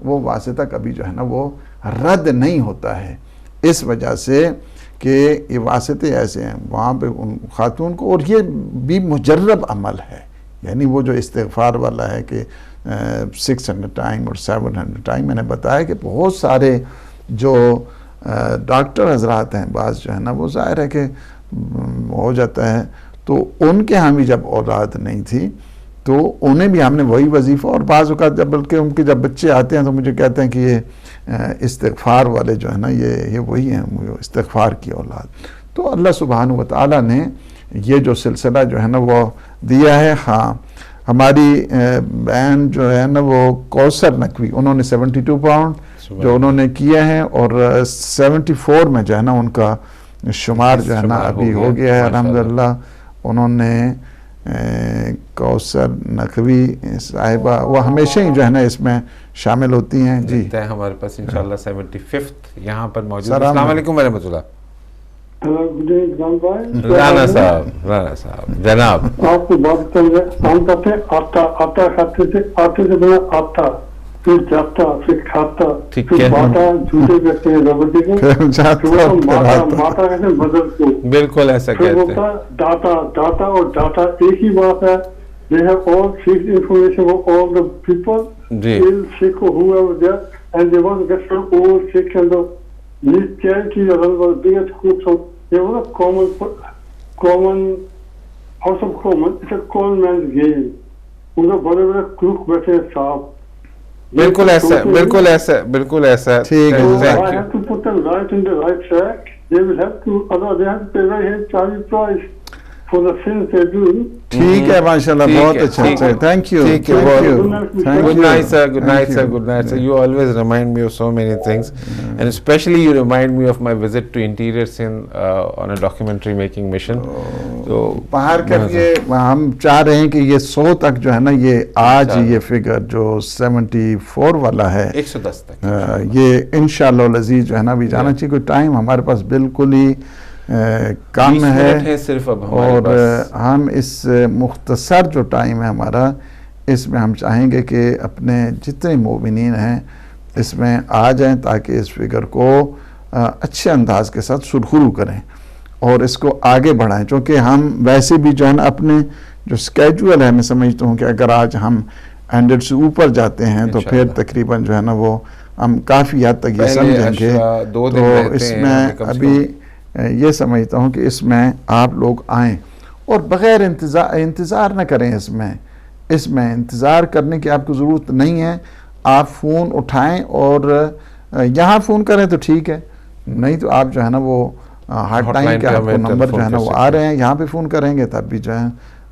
وہ واسطہ کبھی جو ہے نا وہ رد نہیں ہوتا ہے, اس وجہ سے کہ یہ واسطے ایسے ہیں وہاں پہ ان خاتون کو, اور یہ بھی مجرب عمل ہے. یعنی وہ جو استغفار والا ہے کہ 600 ٹائم اور 700 ٹائم, میں نے بتایا کہ بہت سارے جو ڈاکٹر حضرات ہیں بعض جو ہے نا وہ ظاہر ہے کہ ہو جاتا ہے, تو ان کے ہاں بھی جب اولاد نہیں تھی تو انہیں بھی ہم نے وہی وظیفہ, اور بعض اوقات جب بلکہ ان کے جب بچے آتے ہیں تو مجھے کہتے ہیں کہ یہ استغفار والے جو ہے نا یہ وہی ہیں, استغفار کی اولاد. تو اللہ سبحانہ و تعالیٰ نے یہ جو سلسلہ جو ہے نا وہ دیا ہے. ہاں ہماری بہن جو ہے نا وہ کوثر نقوی, انہوں نے 72 پاؤنڈ جو انہوں نے کیے ہیں, اور 74 میں جو ہے نا ان کا شمار جو ہے نا ابھی ہو گیا ہے الحمدللہ. انہوں نے کوثر نقوی صاحبہ وہ ہمیشہ ہی جو ہے نا اس میں شامل ہوتی ہیں. جی ہمارے پاس انشاءاللہ 75th یہاں پر موجود. السلام علیکم ورحمۃ اللہ. رانا صاحب جناب, آپ کو بات کر رہے ہیں, ہم کہتے ہیں آتا کھاتے تھے, آتے سے بنا آتا, پھر جاتا, پھر کھاتا, پھر باتا, جھوٹے کہتے ہیں ربڑی کے, ماتا کہتے ہیں بدل کو, بالکل ایسا کہتے ہیں. داتا اور ڈاٹا ایک ہی بات ہے. They have all seek information for all the people, ill, sick, or whoever there, and they want to get from all sick and the need charity or the biggest groups of, they want a common, house of common, it's a common man's game. ان کا بڑے بڑے کروک بیٹھے ہیں صاحب. بالکل ایسا, بالکل ایسا, بالکل ایسا. ٹھیک ہے. I have to put them right in the right track. They will have to, otherwise they have to pay very high charge price for the sins they do. ٹھیک ہے ماشاءاللہ, بہت اچھا. Thank you. Good night sir, good night sir, good night sir. You always remind me of so many things, and especially you remind me of my visit to Interior Sindh on a documentary making mission. تو باہر کر کے ہم چاہ رہے ہیں کہ یہ 100 تک جو ہے نا یہ آج یہ فگر جو 74 والا ہے 110 تک یہ انشاءاللہ العزیز جو ہے نا بھی جانا چاہیے. کوئی ٹائم ہمارے پاس بالکل ہی کام ہے صرف اب, اور ہم اس مختصر جو ٹائم ہے ہمارا, اس میں ہم چاہیں گے کہ اپنے جتنے مومنین ہیں اس میں آ جائیں تاکہ اس فگر کو اچھے انداز کے ساتھ سرخرو کریں اور اس کو آگے بڑھائیں. چونکہ ہم ویسے بھی جو ہے نا اپنے جو سکیجول ہے, میں سمجھتا ہوں کہ اگر آج ہم 100 سے اوپر جاتے ہیں تو پھر تقریباً جو ہے نا وہ ہم کافی حد تک یہ سمجھیں گے. تو اس میں ابھی یہ سمجھتا ہوں کہ اس میں آپ لوگ آئیں اور بغیر انتظار نہ کریں. اس میں انتظار کرنے کی آپ کو ضرورت نہیں ہے. آپ فون اٹھائیں اور یہاں فون کریں تو ٹھیک ہے، نہیں تو آپ جو ہے نا وہ ہاٹ لائن کے آپ کو نمبر جو ہے نا وہ آ رہے ہیں، یہاں پہ فون کریں گے تب بھی جو ہے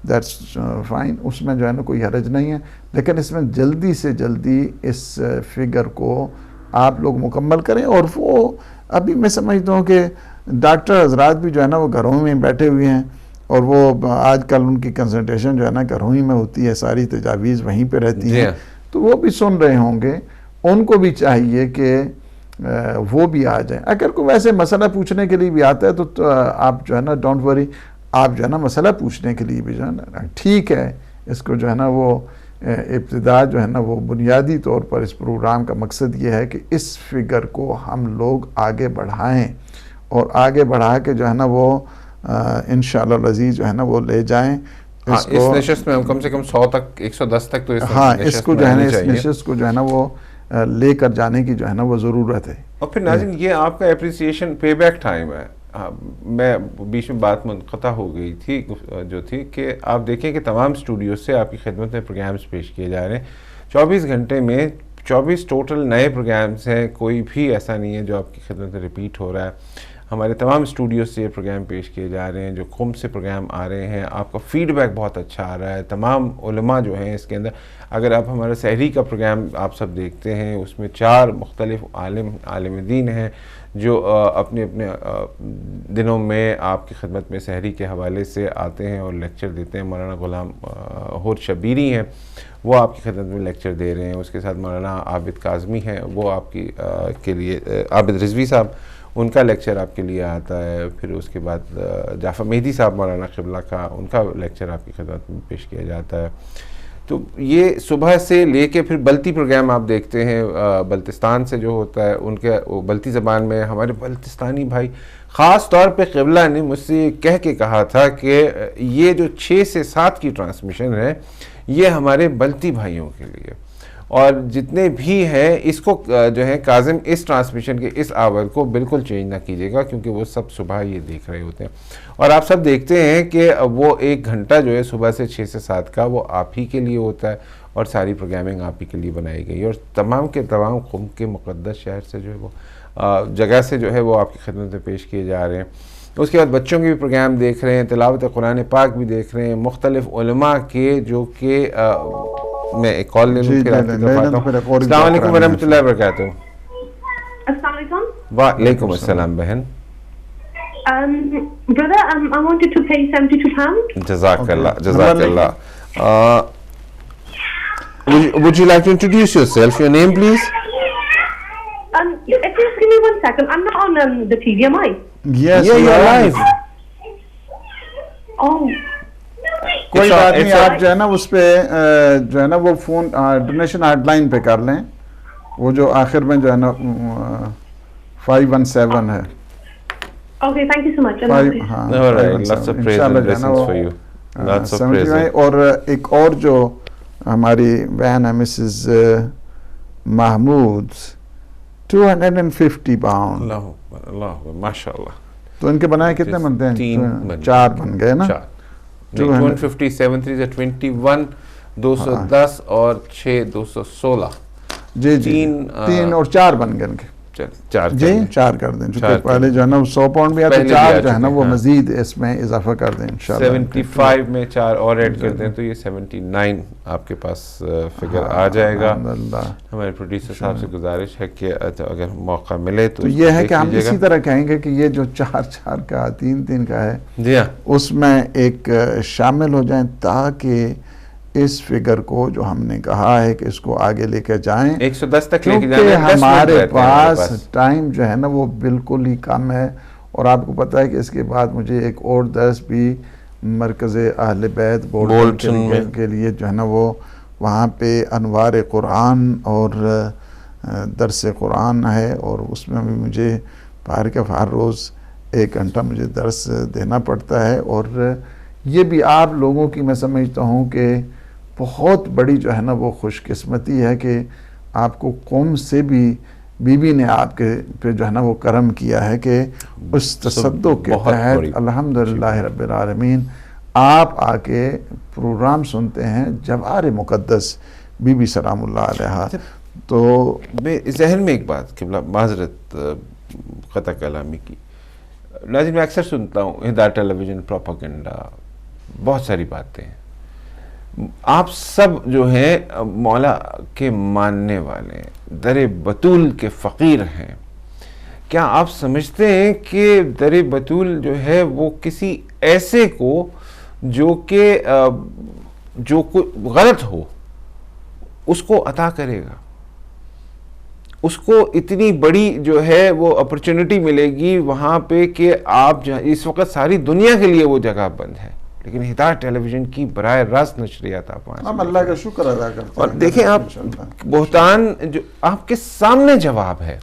دیٹس فائن، اس میں جو ہے نا کوئی حرج نہیں ہے. لیکن اس میں جلدی سے جلدی اس فگر کو آپ لوگ مکمل کریں. اور وہ ابھی میں سمجھتا ہوں کہ ڈاکٹر حضرات بھی جو ہے نا وہ گھروں میں بیٹھے ہوئے ہیں، اور وہ آج کل ان کی کنسلٹیشن جو ہے نا گھروں ہی میں ہوتی ہے، ساری تجاویز وہیں پہ رہتی ہیں، تو وہ بھی سن رہے ہوں گے. ان کو بھی چاہیے کہ وہ بھی آ جائیں. اگر کوئی ویسے مسئلہ پوچھنے کے لیے بھی آتا ہے تو آپ جو ہے نا ڈونٹ وری، آپ جو ہے نا مسئلہ پوچھنے کے لیے بھی جو ہے نا ٹھیک ہے. اس کو جو ہے نا وہ ابتدا جو ہے نا وہ بنیادی طور پر اس پروگرام کا مقصد یہ ہے کہ اس فگر کو ہم لوگ آگے بڑھائیں، اور آگے بڑھا کے جو ہے نا وہ انشاءاللہ العزیز جو ہے نا وہ لے جائیں. اس نشست میں ہم کم سے کم 100 تک 110 تک تو اس کو جو ہے نا اس نشست کو جو ہے نا وہ لے کر جانے کی جو ہے نا وہ ضرورت ہے. اور پھر ناظرین یہ آپ کا اپریسیشن پے بیک ٹائم ہے. میں بیچ میں بات منقطع ہو گئی تھی جو تھی کہ آپ دیکھیں کہ تمام اسٹوڈیوز سے آپ کی خدمت میں پروگرامز پیش کیے جا رہے ہیں. 24 گھنٹے میں 24 ٹوٹل نئے پروگرامز ہیں، کوئی بھی ایسا نہیں ہے جو آپ کی خدمت میں ریپیٹ ہو رہا ہے. ہمارے تمام اسٹوڈیوز سے یہ پروگرام پیش کیے جا رہے ہیں، جو قم سے پروگرام آ رہے ہیں. آپ کا فیڈ بیک بہت اچھا آ رہا ہے. تمام علماء جو ہیں اس کے اندر، اگر آپ ہمارا سحری کا پروگرام آپ سب دیکھتے ہیں، اس میں 4 مختلف عالم دین ہیں جو اپنے اپنے دنوں میں آپ کی خدمت میں سحری کے حوالے سے آتے ہیں اور لیکچر دیتے ہیں. مولانا غلام حور شبیری ہیں، وہ آپ کی خدمت میں لیکچر دے رہے ہیں. اس کے ساتھ مولانا عابد کاظمی ہیں، وہ آپ کی کے لیے عابد رضوی صاحب، ان کا لیکچر آپ کے لیے آتا ہے. پھر اس کے بعد جعفر مہدی صاحب مولانا قبلہ کا، ان کا لیکچر آپ کی خدمت میں پیش کیا جاتا ہے. تو یہ صبح سے لے کے پھر بلتی پروگرام آپ دیکھتے ہیں، بلتستان سے جو ہوتا ہے ان کے بلتی زبان میں. ہمارے بلتستانی بھائی، خاص طور پہ قبلہ نے مجھ سے کہہ کے کہا تھا کہ یہ جو 6 سے 7 کی ٹرانسمیشن ہے یہ ہمارے بلتی بھائیوں کے لیے، اور جتنے بھی ہیں اس کو جو ہے کاظم اس ٹرانسمیشن کے اس آور کو بالکل چینج نہ کیجیے گا، کیونکہ وہ سب صبح یہ دیکھ رہے ہوتے ہیں. اور آپ سب دیکھتے ہیں کہ وہ 1 گھنٹہ جو ہے صبح سے 6 سے 7 کا وہ آپ ہی کے لیے ہوتا ہے، اور ساری پروگرامنگ آپ ہی کے لیے بنائی گئی ہے. اور تمام کے تمام قم کے مقدس شہر سے جو ہے وہ جگہ سے جو ہے وہ آپ کی خدمت میں پیش کیے جا رہے ہیں. اس کے بعد بچوں کے بھی پروگرام دیکھ رہے ہیں، تلاوت قرآن پاک بھی دیکھ رہے ہیں، مختلف علماء کے جو کہ میں ایک کال لے لوں پھر آپ کی طرف آتا ہوں. السلام علیکم ورحمۃ اللہ وبرکاتہ. السلام علیکم. وعلیکم السلام بہن. Brother, I wanted to pay £72. جزاک اللہ. Would you like to introduce yourself? Your name, please? Just give me 1 second. I'm not on the TV, am I? Yes, Yeah, you're live. Oh. کوئی بات نہیں، آپ جو ہے نا اس پہ جو ہے نا وہ فون ڈونیشن ہاٹ لائن پہ کر لیں، وہ جو آخر میں جو ہے نا 517 ہے. Okay, thank you so much. ہاں All right, lots of praise and blessings for you. Lots of praise. اور ایک اور جو ہماری بہن ہے مسز محمود 250 پاؤنڈ. اللہ ماشاء اللہ. تو ان کے بنائے کتنے بنتے ہیں؟ 4 بن گئے نا. 150 7 3 21 210 اور 6 216. جی 3 اور 4 بن گئے ان کے. جی 4 کر دیں، چونکہ پہلے جو ہے نا 100 پاؤنڈ بھی آتا ہے، 4 جو ہے نا وہ مزید اس میں اضافہ کر دیں انشاءاللہ. 75 میں 4 اور ایڈ کر دیں تو یہ 79 آپ کے پاس فگر آ جائے گا. ہمارے پروڈیوسر صاحب سے گزارش ہے کہ اگر موقع ملے تو یہ ہے کہ ہم اسی طرح کہیں گے کہ یہ جو 4 کا 3 کا ہے، جی ہاں، اس میں ایک شامل ہو جائیں تاکہ اس فگر کو جو ہم نے کہا ہے کہ اس کو آگے لے کے جائیں، 110 تک لے کے جانا. کیونکہ ہمارے پاس ٹائم جو ہے نا وہ بالکل ہی کم ہے. اور آپ کو پتا ہے کہ اس کے بعد مجھے ایک اور درس بھی مرکز اہل بیت بولٹن کے لیے جو ہے نا وہ وہاں پہ انوار قرآن اور درس قرآن ہے، اور اس میں بھی مجھے باہر کا ہر روز 1 گھنٹہ مجھے درس دینا پڑتا ہے. اور یہ بھی آپ لوگوں کی میں سمجھتا ہوں کہ بہت بڑی جو ہے نا وہ خوش قسمتی ہے کہ آپ کو قوم سے بھی بی بی نے آپ کے پہ جو ہے نا وہ کرم کیا ہے کہ اس تصدق کے تحت الحمدللہ رب العالمین آپ آ کے پروگرام سنتے ہیں. جوار مقدس بی بی سلام اللہ علیہ تو میں ذہن میں ایک بات قبلہ معذرت قطع کلامی کی، ناظرین میں اکثر سنتا ہوں ہدایت ٹیلی ویژن پروپیگنڈا، بہت ساری باتیں ہیں. آپ سب جو ہیں مولا کے ماننے والے، در بطول کے فقیر ہیں. کیا آپ سمجھتے ہیں کہ در بطول جو ہے وہ کسی ایسے کو جو کوئی غلط ہو اس کو عطا کرے گا؟ اس کو اتنی بڑی جو ہے وہ اپرچونٹی ملے گی وہاں پہ کہ آپ اس وقت ساری دنیا کے لیے وہ جگہ بند ہے، لیکن ہدایت ٹیلی ویژن کی براہ راست نشریات آپ ہم اللہ کا شکر ادا کرتے ہیں. اور دیکھیں آپ بہتان جو آپ کے سامنے جواب ہے،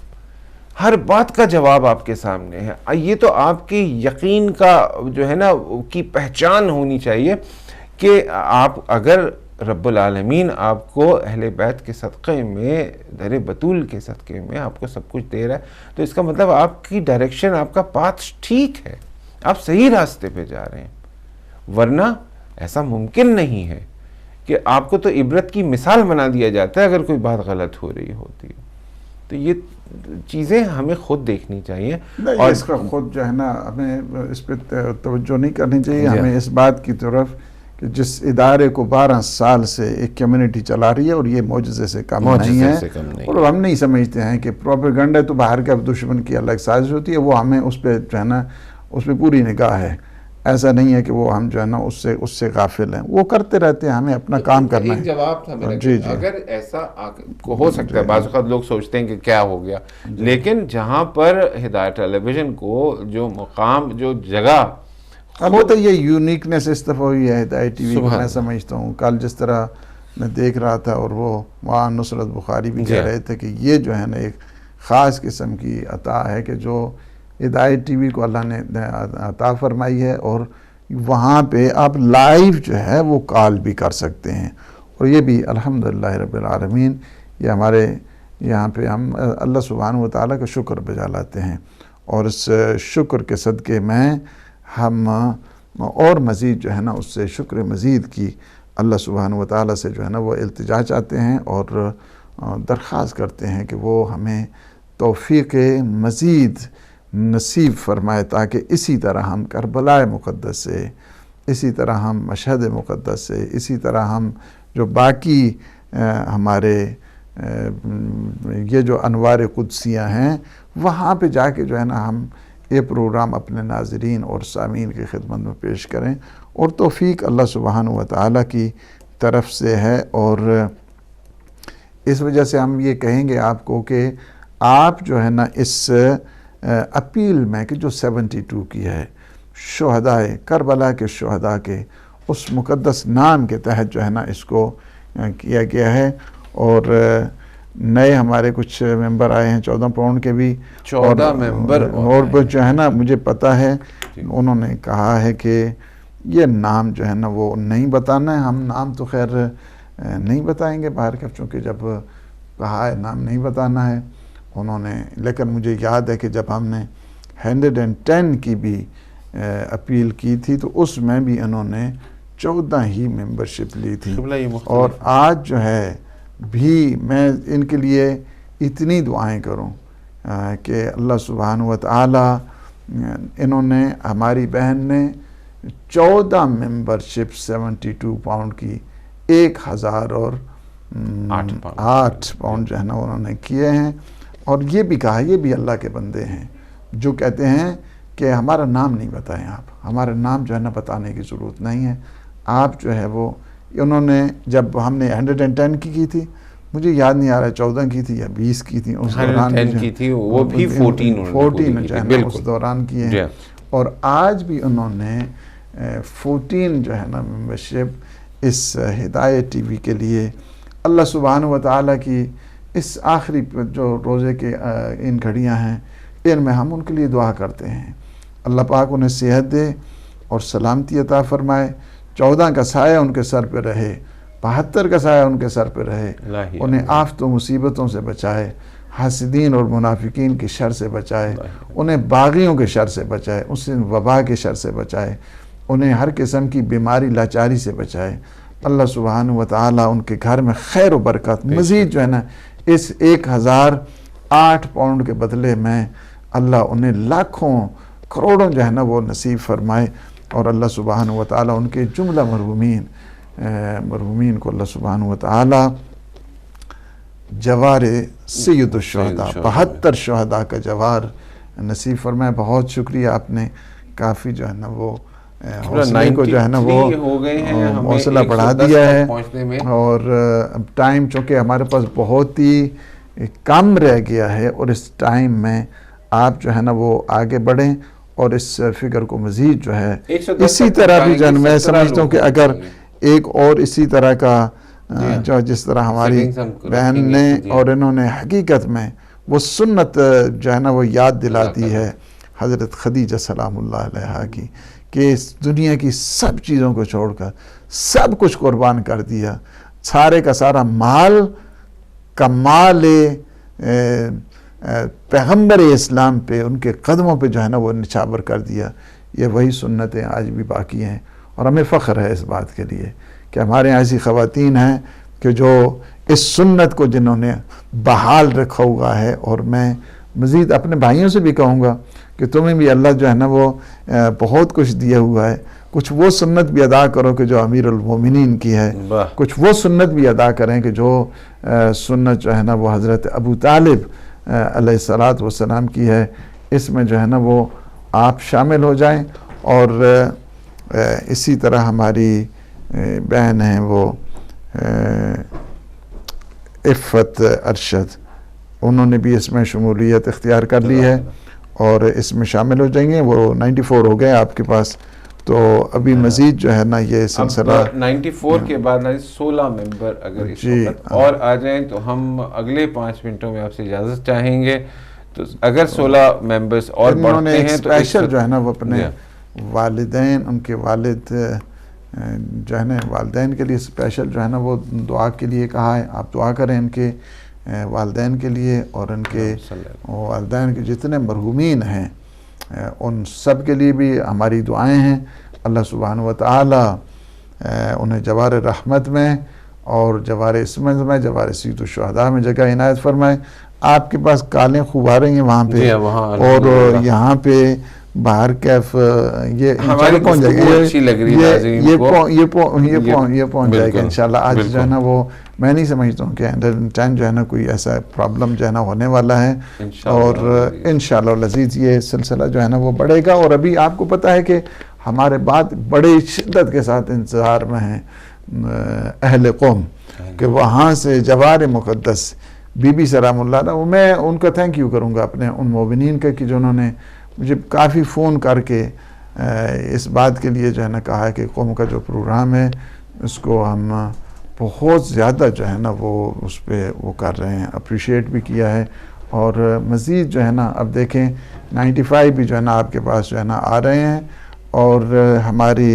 ہر بات کا جواب آپ کے سامنے ہے. یہ تو آپ کی یقین کا جو ہے نا کی پہچان ہونی چاہیے کہ آپ اگر رب العالمین آپ کو اہل بیت کے صدقے میں، در بطول کے صدقے میں آپ کو سب کچھ دے رہا ہے، تو اس کا مطلب آپ کی ڈائریکشن، آپ کا پاتھ ٹھیک ہے، آپ صحیح راستے پہ جا رہے ہیں. ورنہ ایسا ممکن نہیں ہے کہ آپ کو تو عبرت کی مثال بنا دیا جاتا ہے اگر کوئی بات غلط ہو رہی ہوتی ہے. تو یہ چیزیں ہمیں خود دیکھنی چاہیے، اور اس کا خود جو ہے نا ہمیں اس پہ توجہ نہیں کرنی چاہیے. ہمیں اس بات کی طرف کہ جس ادارے کو 12 سال سے ایک کمیونٹی چلا رہی ہے اور یہ معجزے سے کم نہیں ہے، اور ہم نہیں سمجھتے ہیں کہ پروپیگنڈا تو باہر کا دشمن کی الگ سازش ہوتی ہے، وہ ہمیں اس پہ جو ہے نا اس پہ پوری نگاہ ہے. ایسا نہیں ہے کہ وہ ہم جو ہے نا اس سے غافل ہیں، وہ کرتے رہتے ہیں، ہمیں اپنا کام کرنا ہے. ایک جواب تھا میرا کہ اگر ایسا ہو سکتا ہے، بعض اوقات لوگ سوچتے ہیں کہ کیا ہو گیا، لیکن جہاں پر ہدایت ٹیلی ویژن کو جو مقام، جو جگہ، اب وہ تو یہ یونیکنیس اس دفعہ ہوئی ہے ہدایت ٹی وی کو، میں سمجھتا ہوں. کل جس طرح میں دیکھ رہا تھا اور وہ وہاں نصرت بخاری بھی کہہ رہے تھے کہ یہ جو ہے نا ایک خاص قسم کی عطا ہے کہ جو ہدایت ٹی وی کو اللہ نے عطا فرمائی ہے، اور وہاں پہ آپ لائیو جو ہے وہ کال بھی کر سکتے ہیں. اور یہ بھی الحمدللہ رب العالمین، یہ ہمارے یہاں پہ ہم اللہ سبحانہ و تعالیٰ کا شکر بجا لاتے ہیں، اور اس شکر کے صدقے میں ہم اور مزید جو ہے نا اس سے شکر مزید کی اللہ سبحانہ و تعالیٰ سے جو ہے نا وہ التجا چاہتے ہیں اور درخواست کرتے ہیں کہ وہ ہمیں توفیق مزید نصیب فرمائے، تاکہ اسی طرح ہم کربلا مقدس سے، اسی طرح ہم مشہد مقدس سے، اسی طرح ہم جو باقی ہمارے یہ جو انوار قدسیاں ہیں وہاں پہ جا کے جو ہے نا ہم یہ پروگرام اپنے ناظرین اور سامعین کی خدمت میں پیش کریں. اور توفیق اللہ سبحانہ و تعالیٰ کی طرف سے ہے، اور اس وجہ سے ہم یہ کہیں گے آپ کو کہ آپ جو ہے نا اس اپیل میں کہ جو 72 کی ہے شہدائے کربلا کے شہداء کے اس مقدس نام کے تحت جو ہے نا اس کو کیا گیا ہے. اور نئے ہمارے کچھ ممبر آئے ہیں 14 پاؤنڈ کے بھی، 14 ممبر، اور جو ہے نا مجھے پتہ ہے انہوں نے کہا ہے کہ یہ نام جو ہے نا وہ نہیں بتانا ہے. ہم نام تو خیر نہیں بتائیں گے باہر کا، چونکہ جب کہا ہے نام نہیں بتانا ہے انہوں نے. لیکن مجھے یاد ہے کہ جب ہم نے 110 کی بھی اپیل کی تھی تو اس میں بھی انہوں نے 14 ہی ممبرشپ لی تھی. اور آج جو ہے بھی میں ان کے لیے اتنی دعائیں کروں کہ اللہ سبحانہ و تعالیٰ، انہوں نے ہماری بہن نے 14 ممبرشپ 72 پاؤنڈ کی 1008 پاؤنڈ جو ہے نا انہوں نے کیے ہیں. اور یہ بھی کہا، یہ بھی اللہ کے بندے ہیں جو کہتے ہیں کہ ہمارا نام نہیں بتائیں آپ، ہمارا نام جو ہے نا بتانے کی ضرورت نہیں ہے. آپ جو ہے وہ انہوں نے جب ہم نے 110 کی تھی، مجھے یاد نہیں آ رہا 14 کی تھی یا 20 کی تھی، اس دوران 110 کی تھی، وہ بھی 14 جو ہے نا اس دوران کی ہیں. اور آج بھی انہوں نے 14 جو ہے نا ممبرشپ اس ہدایت ٹی وی کے لیے اللہ سبحانہ و تعالیٰ کی اس آخری جو روزے کے ان گھڑیاں ہیں ان میں ہم ان کے لیے دعا کرتے ہیں. اللہ پاک انہیں صحت دے اور سلامتی عطا فرمائے. 14 کا سایہ ان کے سر پہ رہے، 72 کا سایہ ان کے سر پہ رہے، انہیں آفت و مصیبتوں سے بچائے، حاسدین اور منافقین کی شر سے بچائے، انہیں باغیوں کے شر سے بچائے، اس وبا کے شر سے بچائے، انہیں ہر قسم کی بیماری لاچاری سے بچائے. اللہ سبحانہ و تعالیٰ ان کے گھر میں خیر و برکت مزید جو ہے نا اس 1008 پاؤنڈ کے بدلے میں اللہ انہیں لاکھوں کروڑوں جو ہے نا وہ نصیب فرمائے، اور اللہ سبحانہ و تعالیٰ ان کے جملہ مرحومین کو اللہ سبحانہ و تعالیٰ جوار سید الشہداء 72 شہداء کا جوار نصیب فرمائے۔ بہت شکریہ، آپ نے کافی جو ہے نا وہ حوصلے کو جو ہے نا وہ حوصلہ بڑھا دیا ہے، اور ٹائم چونکہ ہمارے پاس بہت ہی کم رہ گیا ہے، اور اس ٹائم میں آپ جو ہے نا وہ آگے بڑھیں اور اس فگر کو مزید جو ہے اسی طرح بھی جو میں سمجھتا ہوں کہ اگر ایک اور اسی طرح کا جو جس طرح ہماری بہن نے اور انہوں نے حقیقت میں وہ سنت جو ہے نا وہ یاد دلاتی ہے حضرت خدیجہ سلام اللہ علیہا کی، کہ اس دنیا کی سب چیزوں کو چھوڑ کر سب کچھ قربان کر دیا، سارے کا سارا مال کمال پیغمبر اسلام پہ، ان کے قدموں پہ جو ہے نا وہ نچھاور کر دیا۔ یہ وہی سنتیں آج بھی باقی ہیں، اور ہمیں فخر ہے اس بات کے لیے کہ ہمارے یہاں ایسی خواتین ہیں کہ جو اس سنت کو جنہوں نے بحال رکھا ہوا ہے۔ اور میں مزید اپنے بھائیوں سے بھی کہوں گا کہ تمہیں بھی اللہ جو ہے نا وہ بہت کچھ دیا ہوا ہے، کچھ وہ سنت بھی ادا کرو کہ جو امیر المومنین کی ہے، کچھ وہ سنت بھی ادا کریں کہ جو سنت جو ہے نا وہ حضرت ابو طالب علیہ السلام کی ہے۔ اس میں جو ہے نا وہ آپ شامل ہو جائیں۔ اور اسی طرح ہماری بہن ہیں وہ عفت ارشد، انہوں نے بھی اس میں شمولیت اختیار کر لی ہے اور اس میں شامل ہو جائیں گے۔ وہ 94 ہو گئے آپ کے پاس، تو ابھی مزید جو ہے نا یہ سلسلہ 94 کے بعد 16 ممبر اگر اس وقت اور آ جائیں تو ہم اگلے 5 منٹوں میں آپ سے اجازت چاہیں گے۔ تو اگر 16 ممبرز اور بڑھتے ہیں تو اسپیشل جو ہے نا وہ اپنے والدین، ان کے والد جو ہے نا والدین کے لیے اسپیشل جو ہے نا وہ دعا کے لیے کہا ہے۔ آپ دعا کریں ان کے والدین کے لیے، اور ان کے والدین کے جتنے مرحومین ہیں ان سب کے لیے بھی ہماری دعائیں ہیں۔ اللہ سبحانہ و تعالی انہیں جوار رحمت میں اور جوار عصمت میں، جوار سید الشہداء میں جگہ عنایت فرمائے۔ آپ کے پاس کالیں خوب آ رہی ہیں وہاں پہ، اور یہاں پہ باہر کیف یہ پہنچ جائے گا، یہ پہنچ جائے گا انشاءاللہ۔ آج جو ہے نا وہ میں نہیں سمجھتا ہوں کہ 110 جو ہے نا کوئی ایسا پرابلم جو ہے نا ہونے والا ہے، اور انشاءاللہ العزیز یہ سلسلہ جو ہے نا وہ بڑھے گا۔ اور ابھی آپ کو پتہ ہے کہ ہمارے بعد بڑے شدت کے ساتھ انتظار میں ہیں اہل قوم، کہ وہاں سے جوار مقدس بی بی سلام اللہ علیہ، میں ان کا تھینک یو کروں گا اپنے ان مومنین کا کہ جنہوں نے مجھے کافی فون کر کے اس بات کے لیے جو ہے نا کہا ہے کہ قوم کا جو پروگرام ہے اس کو ہم بہت زیادہ جو ہے نا وہ اس پہ وہ کر رہے ہیں، اپریشیٹ بھی کیا ہے۔ اور مزید جو ہے نا اب دیکھیں 95 بھی جو ہے نا آپ کے پاس جو ہے نا آ رہے ہیں، اور ہماری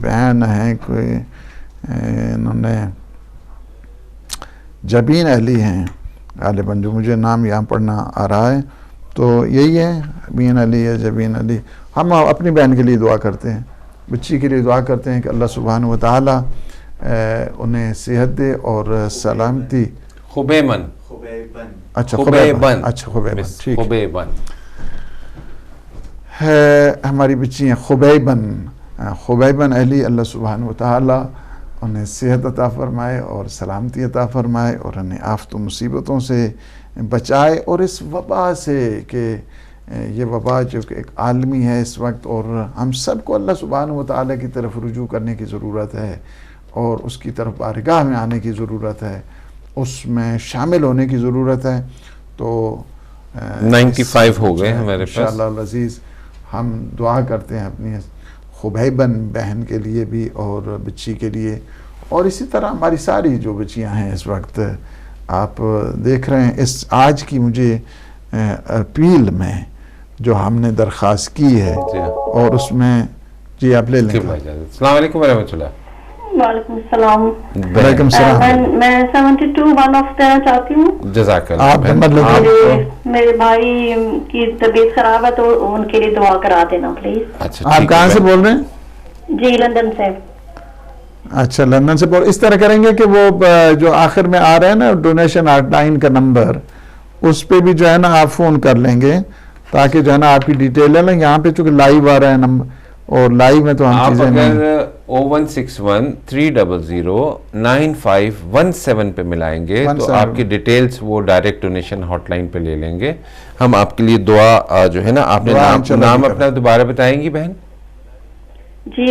بہن ہیں کوئی انہوں نے جبین علی ہیں غالباً، جو مجھے نام یہاں پڑھنا آ رہا ہے، تو یہی ہے بین علی یا جبین علی۔ ہم اپنی بہن کے لیے دعا کرتے ہیں، بچی کے لیے دعا کرتے ہیں کہ اللہ سبحانہ و تعالی انہیں صحت دے اور سلامتی۔ خبیبن، اچھا خبیبن، اچھا خبیبن، ٹھیک ہے، ہماری بچی ہیں خبیبن علی، اللہ سبحانہ و تعالی انہیں صحت عطا فرمائے اور سلامتی عطا فرمائے، اور انہیں آفت و مصیبتوں سے بچائے، اور اس وبا سے کہ یہ وبا جو کہ ایک عالمی ہے اس وقت، اور ہم سب کو اللہ سبحانہ و تعالی کی طرف رجوع کرنے کی ضرورت ہے، اور اس کی طرف بارگاہ میں آنے کی ضرورت ہے، اس میں شامل ہونے کی ضرورت ہے۔ تو 95 ہو گئے ہمارے پاس انشاءاللہ العزیز۔ ہم دعا کرتے ہیں اپنی خبیبن بہن کے لیے بھی اور بچی کے لیے، اور اسی طرح ہماری ساری جو بچیاں ہیں اس وقت آپ دیکھ رہے ہیں۔ اس آج کی مجھے اپیل میں جو ہم نے درخواست کی ہے، اور اس میں جی آپ لے لیں۔ السلام علیکم ورحمۃ اللہ۔ وعلیکم السلام۔ وعلیکم السلام۔ میں 72 ون آف دینا چاہتی ہوں۔ جزاک اللہ۔ آپ میرے بھائی کی طبیعت خراب ہے تو ان کے لیے دعا کرا دینا پلیز۔ اچھا، آپ کہاں سے بول رہے ہیں؟ جی لندن سے۔ اچھا لندن سے. اور اس طرح کریں گے کہ وہ جو آخر میں آ رہا ہے نا ڈونیشن ہاٹ لائن کا نمبر, اس پہ بھی جو ہے نا آپ فون کر لیں گے تاکہ جو ہے نا آپ کی ڈیٹیل لے لیں. یہاں پہ چونکہ لائیو آ رہا ہے نمبر اور لائیو میں تو ہم چیزیں نہیں. آپ اگر 01613009517 پہ ملائیں گے تو آپ کی ڈیٹیلز وہ ڈائریکٹ ڈونیشن ہاٹ لائن پہ لے لیں گے. ہم آپ کے لیے دعا جو ہے نا, آپ نے نام اپنا دوبارہ بتائیں گی بہن؟ جی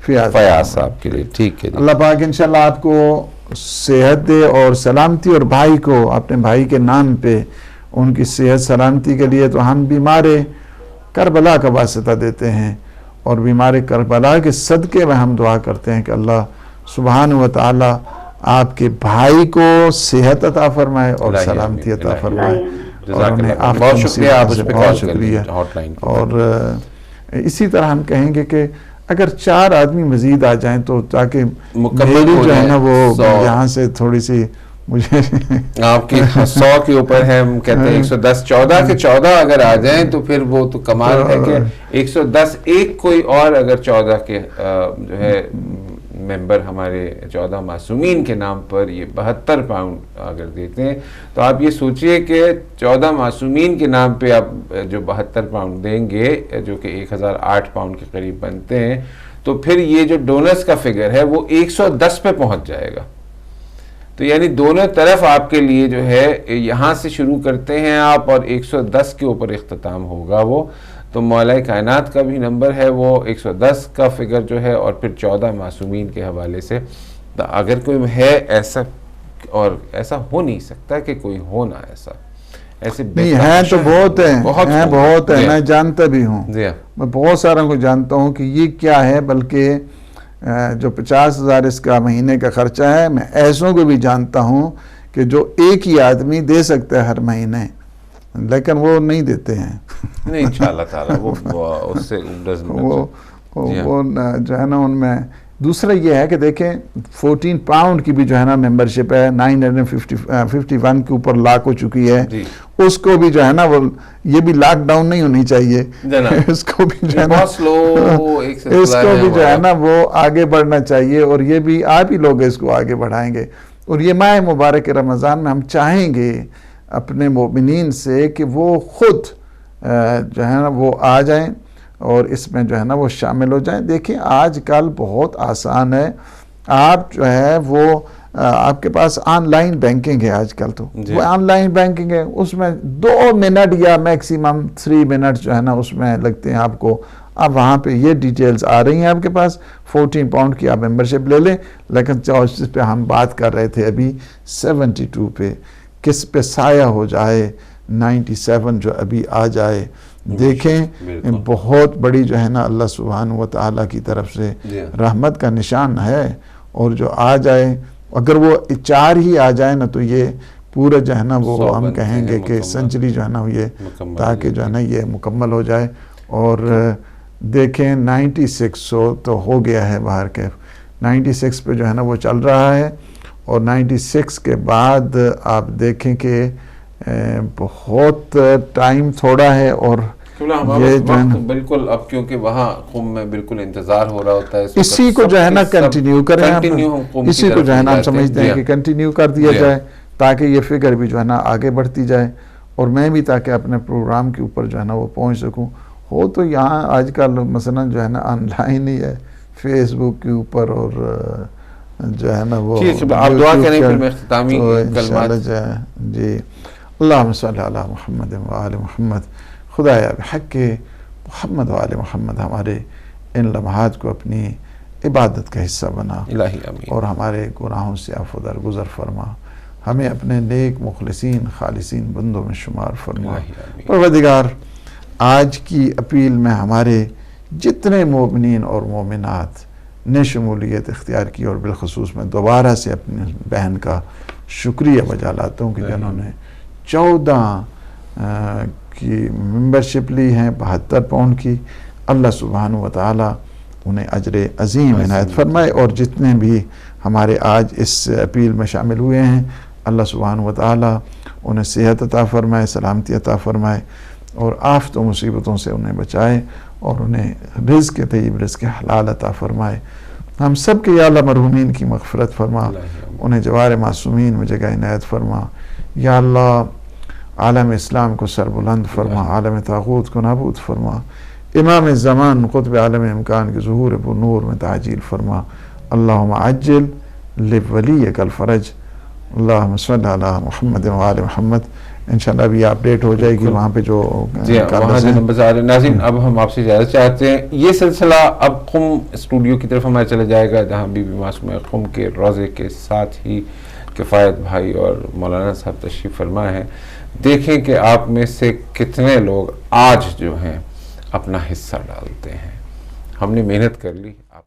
فیاض صاحب کے لیے. ٹھیک ہے, اللہ پاک انشاءاللہ آپ کو صحت دے اور سلامتی, اور بھائی کو اپنے بھائی کے نام پہ ان کی صحت سلامتی کے لیے. تو ہم بیمار کربلا کا واسطہ دیتے ہیں, اور بیمار کربلا کے صدقے میں ہم دعا کرتے ہیں کہ اللہ سبحانہ و تعالی آپ کے بھائی کو صحت عطا فرمائے اور سلامتی عطا فرمائے. بہت شکریہ, آپ اس پہ بہت شکریہ. اور اسی طرح ہم کہیں گے کہ اگر 4 آدمی مزید آ جائیں تو تاکہ میری جو ہے نا وہ یہاں سے تھوڑی سی مجھے آپ کی 100 کے اوپر ہے, ہم کہتے ہیں 110, 14 کے 14 اگر آ جائیں تو پھر وہ تو کمال ہے کہ 110 ایک کوئی اور اگر 14 کے جو ہے ممبر ہمارے 14 معصومین کے نام پر یہ 72 پاؤنڈ اگر دیتے ہیں تو آپ یہ سوچئے کہ 14 معصومین کے نام پہ آپ جو 72 پاؤنڈ دیں گے جو کہ 1008 پاؤنڈ کے قریب بنتے ہیں, تو پھر یہ جو ڈونرز کا فگر ہے وہ 110 پہ پہنچ جائے گا. تو یعنی دونوں طرف آپ کے لیے جو ہے یہاں سے شروع کرتے ہیں آپ اور 110 کے اوپر اختتام ہوگا وہ. تو مولا کائنات کا بھی نمبر ہے وہ 110 کا فگر جو ہے, اور پھر 14 معصومین کے حوالے سے. اگر کوئی ہے ایسا, اور ایسا ہو نہیں سکتا کہ کوئی ہو نہ ایسا, ایسے نہیں ہیں تو بہت ہیں, بہت ہیں, میں جانتا بھی ہوں, میں بہت ساروں کو جانتا ہوں کہ یہ کیا ہے. بلکہ جو 50,000 اس کا مہینے کا خرچہ ہے, میں ایسوں کو بھی جانتا ہوں کہ جو ایک ہی آدمی دے سکتا ہے ہر مہینے, لیکن وہ نہیں دیتے ہیں. نہیں انشاءاللہ تعالیٰ وہ اس سے وہ جو ہے نا ان میں. دوسرا یہ ہے کہ دیکھیں 14 پاؤنڈ کی بھی جو ہے نا ممبرشپ ہے, 951 کے اوپر لاکھ ہو چکی ہے. اس کو بھی جو ہے نا وہ یہ بھی لاک ڈاؤن نہیں ہونی چاہیے, اس کو بھی جو ہے نا اس کو بھی جو ہے نا وہ آگے بڑھنا چاہیے, اور یہ بھی آپ ہی لوگ اس کو آگے بڑھائیں گے. اور یہ ماہ مبارک رمضان میں ہم چاہیں گے اپنے مومنین سے کہ وہ خود جو ہے نا وہ آ جائیں اور اس میں جو ہے نا وہ شامل ہو جائیں. دیکھیں آج کل بہت آسان ہے, آپ جو ہے وہ آپ کے پاس آن لائن بینکنگ ہے آج کل, تو وہ آن لائن بینکنگ ہے, اس میں 2 منٹ یا میکسیمم 3 منٹ جو ہے نا اس میں لگتے ہیں آپ کو. اب وہاں پہ یہ ڈیٹیلز آ رہی ہیں آپ کے پاس, 14 پاؤنڈ کی آپ ممبرشپ لے لیں. لیکن جس پہ ہم بات کر رہے تھے ابھی 72 پہ, کس پہ سایہ ہو جائے 97 جو ابھی آ جائے. دیکھیں بہت بڑی جو ہے نا اللہ سبحانہ و تعالیٰ کی طرف سے رحمت کا نشان ہے, اور جو آ جائے اگر وہ 4 ہی آ جائے نا تو یہ پورا جو ہے نا وہ ہم کہیں گے کہ سنچری جو ہے نا یہ تاکہ جو ہے نا یہ مکمل ہو جائے. اور دیکھیں 96 تو ہو گیا ہے باہر کے, 96 پہ جو ہے نا وہ چل رہا ہے. اور 96 کے بعد آپ دیکھیں کہ بہت ٹائم تھوڑا ہے, اور یہ جو ہے بالکل اب کیونکہ وہاں قم میں بالکل انتظار ہو رہا ہوتا ہے, اسی کو جو ہے نا کنٹینیو کریں, اسی کو جو ہے نا ہم سمجھتے ہیں کہ کنٹینیو کر دیا جائے تاکہ یہ فگر بھی جو ہے نا آگے بڑھتی جائے, اور میں بھی تاکہ اپنے پروگرام کے اوپر جو ہے نا وہ پہنچ سکوں. ہو تو یہاں آج کل مثلا جو ہے نا آن لائن ہی ہے, فیس بک کے اوپر, اور جو ہے نا وہ آپ دعا کریں پھر میں اختتامی کلمات. جی اللہم صلی علی محمد و آل محمد. خدایا بحق محمد و آل محمد ہمارے ان لمحات کو اپنی عبادت کا حصہ بنا, الہی آمین, اور ہمارے گناہوں سے عفو درگزر فرما, ہمیں اپنے نیک مخلصین خالصین بندوں میں شمار فرما. پروردگار آج کی اپیل میں ہمارے جتنے مومنین اور مومنات نے شمولیت اختیار کی, اور بالخصوص میں دوبارہ سے اپنی بہن کا شکریہ بجا لاتا ہوں کہ جنہوں نے 14 کی ممبرشپ لی ہیں 72 پاؤنڈ کی. اللہ سبحانہ و تعالی انہیں اجر عظیم عنایت فرمائے, اور جتنے بھی ہمارے آج اس اپیل میں شامل ہوئے ہیں اللہ سبحانہ و تعالی انہیں صحت عطا فرمائے, سلامتی عطا فرمائے, اور آفت و مصیبتوں سے انہیں بچائے, اور انہیں رزق طیب, رزق حلال عطا فرمائے. ہم سب کے یا اللہ مرحومین کی مغفرت فرما، انہیں جوار معصومین میں جگہ عنایت فرما، یا اللہ عالم اسلام کو سربلند فرما، عالم طاغوت کو نابود فرما، امام الزمان قطب عالم امکان کے ظہور بنور میں تعجیل فرما، اللہم عجل لولیک الفرج، اللہم صلی علی محمد وآل محمد۔ انشاءاللہ ابھی اپڈیٹ ہو جائے گی وہاں پہ جو وہاں جو نمبرز آ رہے ہیں۔ ناظرین اب ہم آپ سے اجازت چاہتے ہیں، یہ سلسلہ اب قم اسٹوڈیو کی طرف ہمارا چلا جائے گا، جہاں بی بی معصومہ قم کے روضے کے ساتھ ہی کفایت بھائی اور مولانا صاحب تشریف فرما ہے۔ دیکھیں کہ آپ میں سے کتنے لوگ آج جو ہیں اپنا حصہ ڈالتے ہیں۔ ہم نے محنت کر لی، آپ